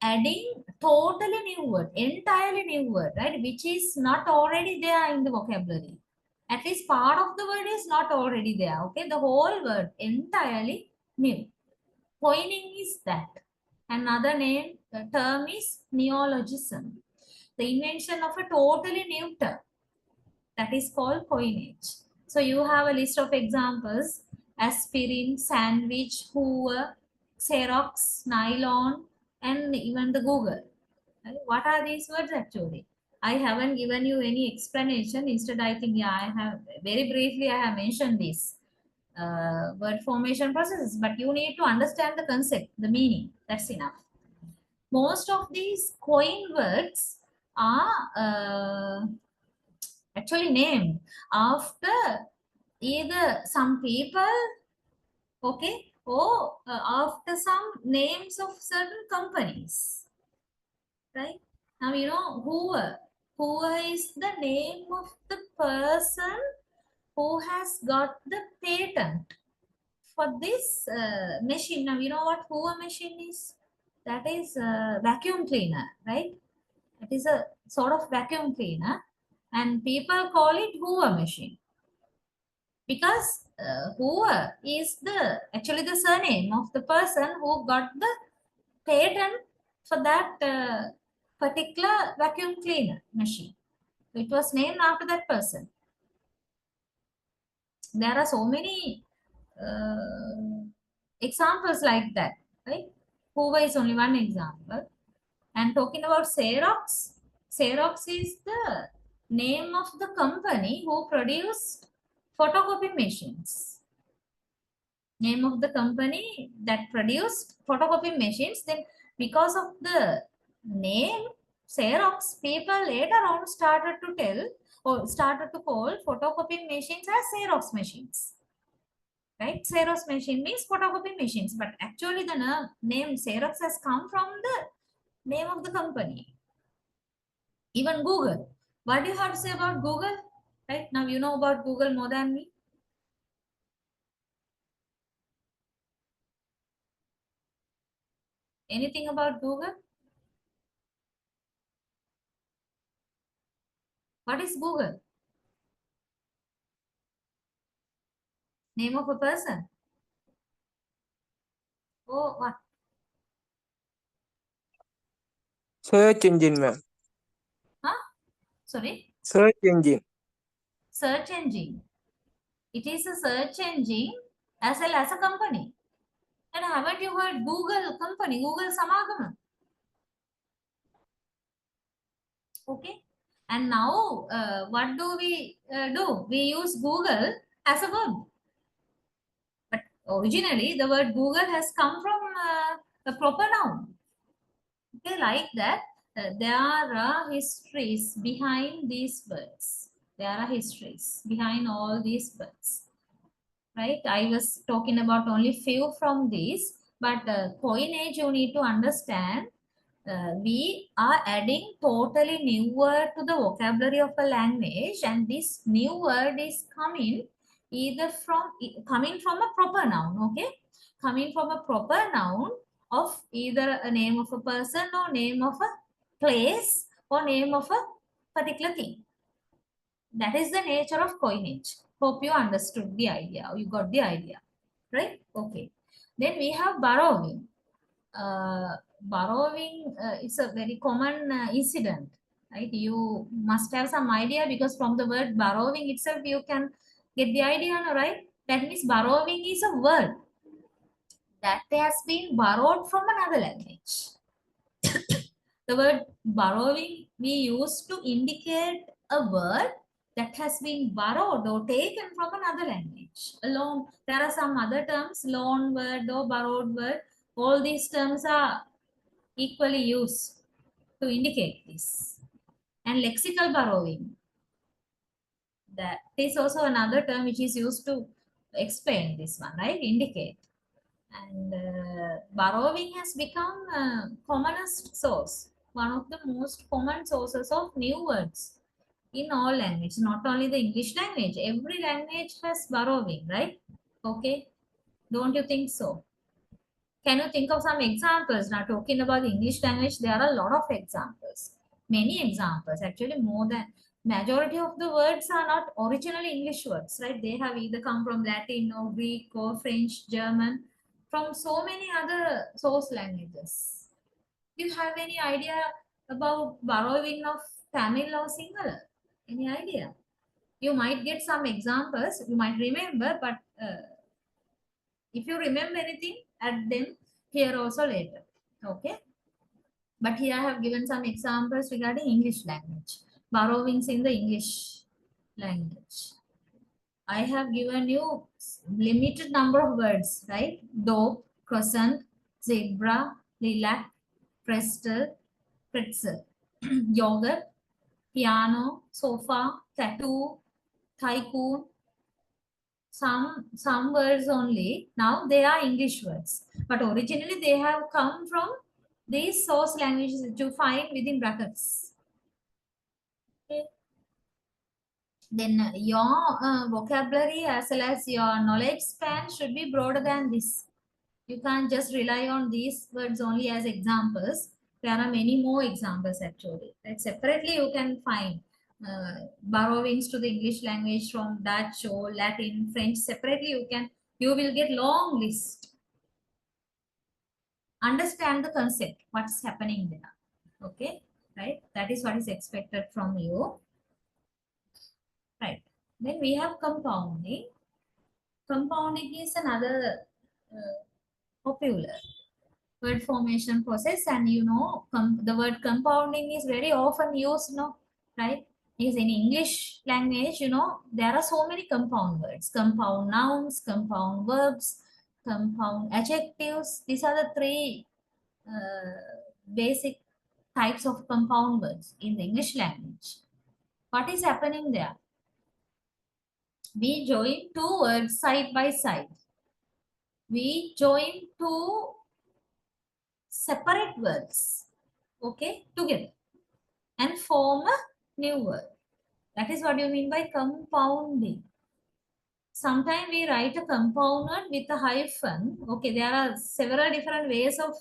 adding totally new word, entirely new word, right? Which is not already there in the vocabulary. At least part of the word is not already there. Okay, the whole word entirely new. Coining is that. Another name, the term is neologism. The invention of a totally new term. That is called coinage. So you have a list of examples: aspirin, sandwich, Hoover, Xerox, nylon, and even the Google. Right? What are these words actually? I haven't given you any explanation. Instead, I think, yeah, I have very briefly, I have mentioned this word formation processes, but you need to understand the concept, the meaning. That's enough. Most of these coin words are actually named after either some people, okay, or after some names of certain companies, right? Now you know Hoover. Hoover is the name of the person who has got the patent for this machine. Now you know what Hoover machine is? That is a vacuum cleaner, right? It is a sort of vacuum cleaner, and people call it Hoover machine because Hoover is the actually the surname of the person who got the patent for that particular vacuum cleaner machine. It was named after that person. There are so many examples like that, right? Hoover is only one example. And talking about Xerox, Xerox is the name of the company who produced photocopy machines. Name of the company that produced photocopy machines. Then because of the name Xerox, people later on started to tell or started to call photocopy machines as Xerox machines. Right? Xerox machine means photocopy machines, but actually the name Xerox has come from the name of the company. Even Google. What do you have to say about Google? Right? Now you know about Google more than me. Anything about Google? What is Google? Name of a person? Oh, what? Search engine, ma'am. Huh? Sorry? Search engine. Search engine. It is a search engine as well as a company. And haven't you heard Google company, Google Samagama? Okay. And now, what do we do? We use Google as a verb. But originally, the word Google has come from a proper noun. Okay, like that, there are histories behind these words. There are histories behind all these words. Right? I was talking about only few from these, but coinage you need to understand. We are adding totally new word to the vocabulary of a language, and this new word is coming from a proper noun. Okay, coming from a proper noun of either a name of a person or name of a place or name of a particular thing. That is the nature of coinage. Hope you understood the idea, or you got the idea, right? Okay. Then we have borrowing. Borrowing is a very common incident, right? You must have some idea because from the word borrowing itself, you can get the idea, no, right? That means borrowing is a word that has been borrowed from another language. The word borrowing we use to indicate a word that has been borrowed or taken from another language. Alone, there are some other terms, loan word or borrowed word. All these terms are equally used to indicate this. And lexical borrowing, that is also another term which is used to explain this one, right? Indicate. And borrowing has become a commonest source, one of the most common sources of new words in all languages, not only the English language. Every language has borrowing, right? Okay, don't you think so? Can you think of some examples? Now, talking about the English language, there are a lot of examples, many examples. Actually, more than majority of the words are not originally English words, right? They have either come from Latin or Greek or French, German, from so many other source languages. Do you have any idea about borrowing of Tamil or Sinhala? Any idea? You might get some examples, you might remember, but if you remember anything, add them here also later. Okay. But here I have given some examples regarding English language. Borrowings in the English language. I have given you limited number of words, right? Dope, croissant, zebra, lilac, pretzel, pretzel, yogurt, piano, sofa, tattoo, tycoon, some words only. Now they are English words, but originally they have come from these source languages that you find within brackets. Okay. Then your vocabulary as well as your knowledge span should be broader than this. You can't just rely on these words only as examples. There are many more examples actually. That separately you can find borrowings to the English language from Dutch or Latin, French. Separately you will get long list. Understand the concept, what's happening there. Okay, right? That is what is expected from you. Right. Then we have compounding. Compounding is another popular word formation process, and you know the word compounding is very often used, no, right? Because in English language, you know, there are so many compound words, compound nouns, compound verbs, compound adjectives. These are the three basic types of compound words in the English language. What is happening there? We join two words side by side. We join two separate words, okay, together and form a new word. That is what you mean by compounding. Sometimes we write a compound word with a hyphen. Okay, there are several different ways of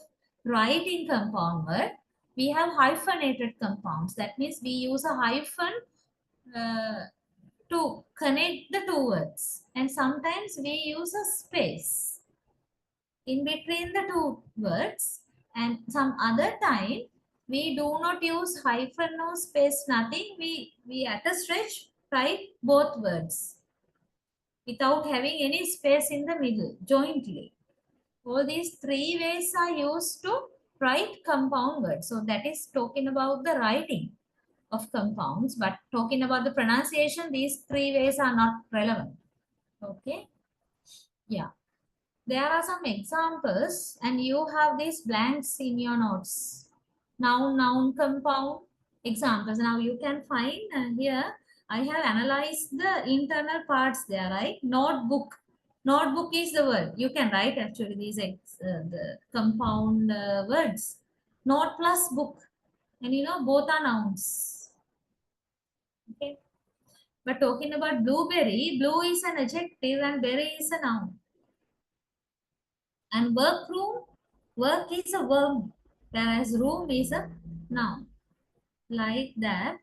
writing compound word, we have hyphenated compounds. That means we use a hyphen to connect the two words. And sometimes we use a space in between the two words. And some other time, we do not use hyphen, no space, nothing. We at a stretch write both words without having any space in the middle, jointly. All these three ways are used to write compound words. So that is talking about the writing of compounds, but talking about the pronunciation, these three ways are not relevant. Okay. Yeah. There are some examples and you have these blanks in your notes. Noun, noun, compound examples. Now you can find here, I have analyzed the internal parts there, right? Notebook. Notebook is the word. You can write actually these the compound words. Note plus book. And you know, both are nouns. Okay. But talking about blueberry, blue is an adjective and berry is a noun. And workroom, work is a verb, whereas room is a noun. Like that,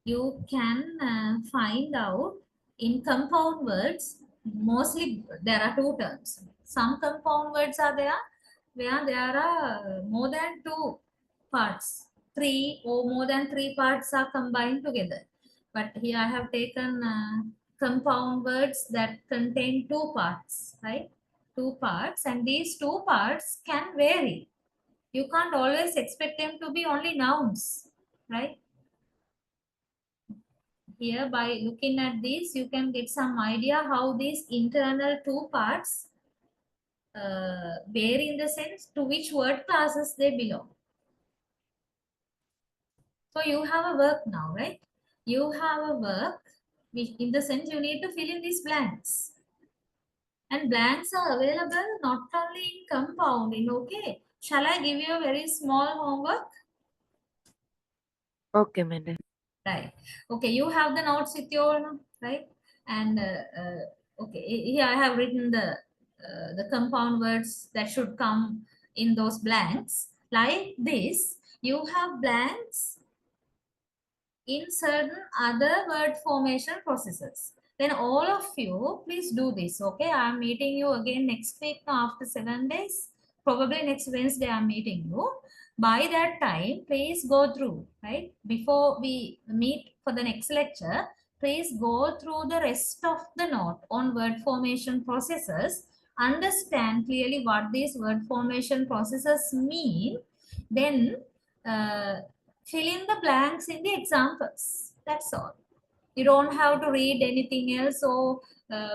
you can find out in compound words, mostly there are two terms. Some compound words are there where there are more than two parts, three or more than three parts are combined together. But here I have taken compound words that contain two parts, right? Two parts, and these two parts can vary. You can't always expect them to be only nouns, right? Here, by looking at this, you can get some idea how these internal two parts vary in the sense to which word classes they belong. So you have a work now, right? You have a work, which in the sense you need to fill in these blanks. And blanks are available not only in compounding, okay? Shall I give you a very small homework? Okay, madam. Right. Okay, you have the notes with you, right? And okay, here I have written the compound words that should come in those blanks. Like this, you have blanks in certain other word formation processes. Then all of you, please do this, okay? I'm meeting you again next week after 7 days. Probably next Wednesday I'm meeting you. By that time, please go through, right? Before we meet for the next lecture, please go through the rest of the note on word formation processes. Understand clearly what these word formation processes mean. Then fill in the blanks in the examples. That's all. You don't have to read anything else or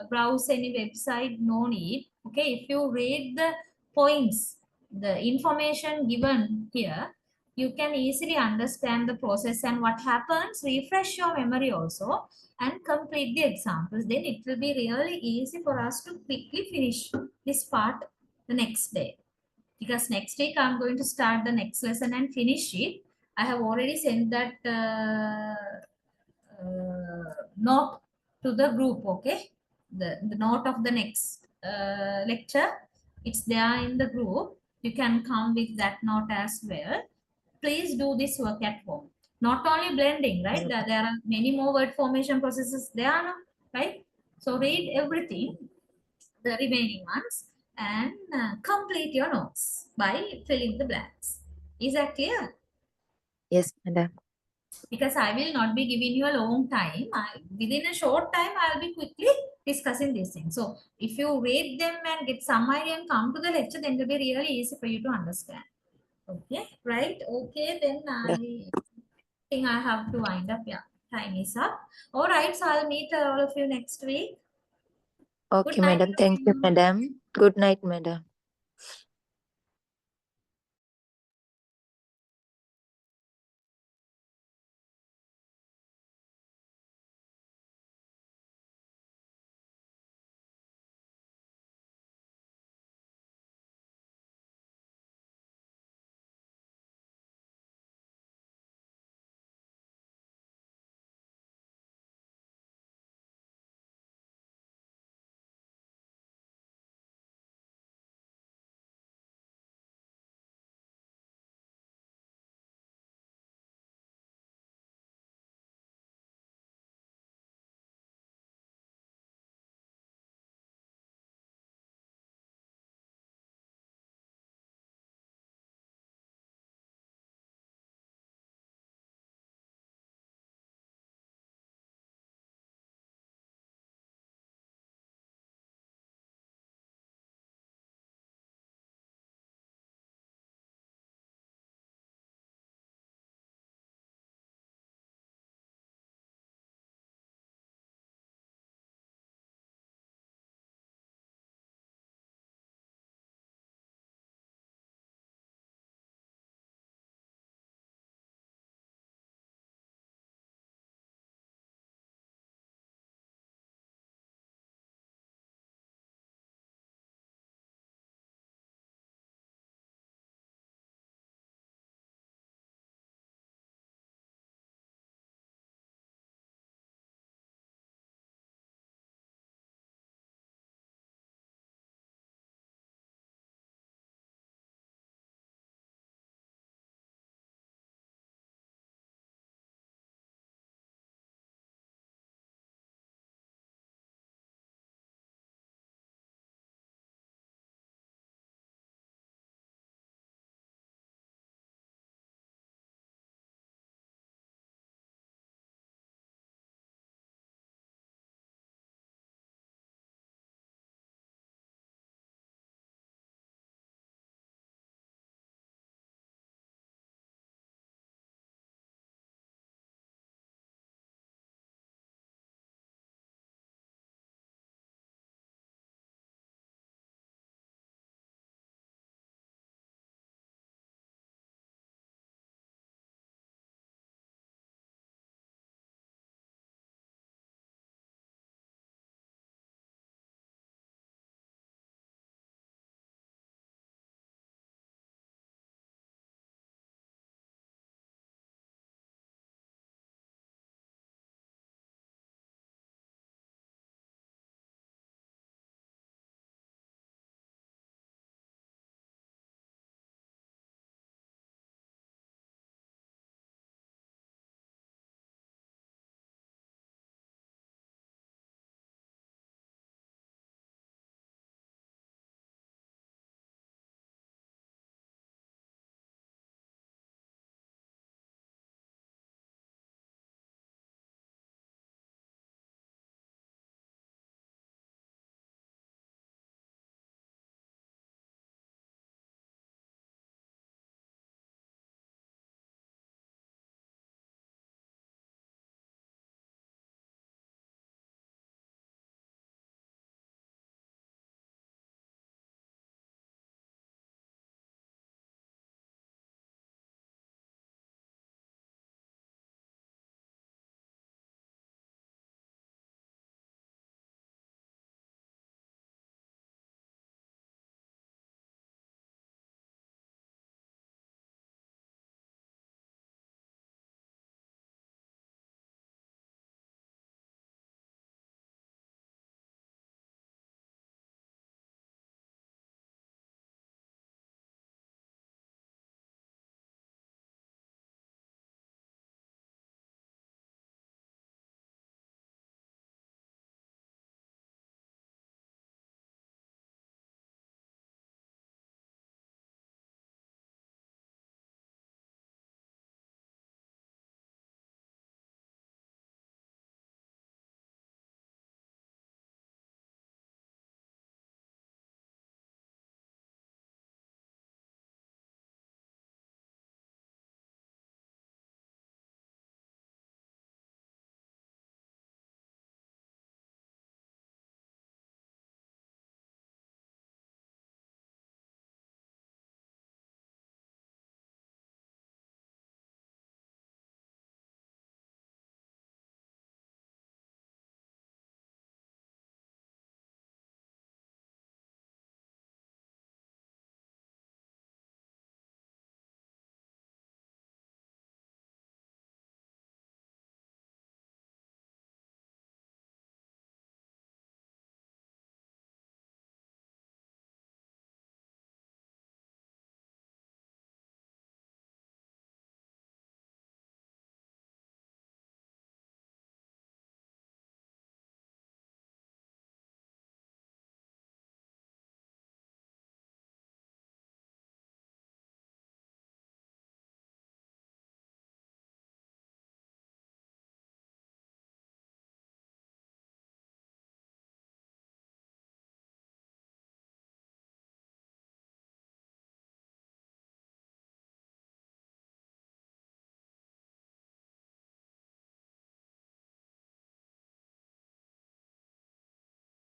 browse any website, no need. Okay, if you read the points, the information given here, you can easily understand the process and what happens. Refresh your memory also and complete the examples. Then it will be really easy for us to quickly finish this part the next day. Because next week I'm going to start the next lesson and finish it. I have already sent that note to the group, okay? The note of the next lecture, it's there in the group. You can come with that note as well. Please do this work at home. Not only blending, right? There are many more word formation processes there, right? So read everything, the remaining ones, and complete your notes by filling the blanks. Is that clear? Yes, madam. Because I will not be giving you a long time. Within a short time, I'll be quickly discussing these things. So if you read them and get some idea and come to the lecture, then it will be really easy for you to understand. Okay, right? Okay, then I think I have to wind up. Yeah, time is up. All right, so I'll meet all of you next week. Okay, night, madam. Thank you, madam. Good night, madam.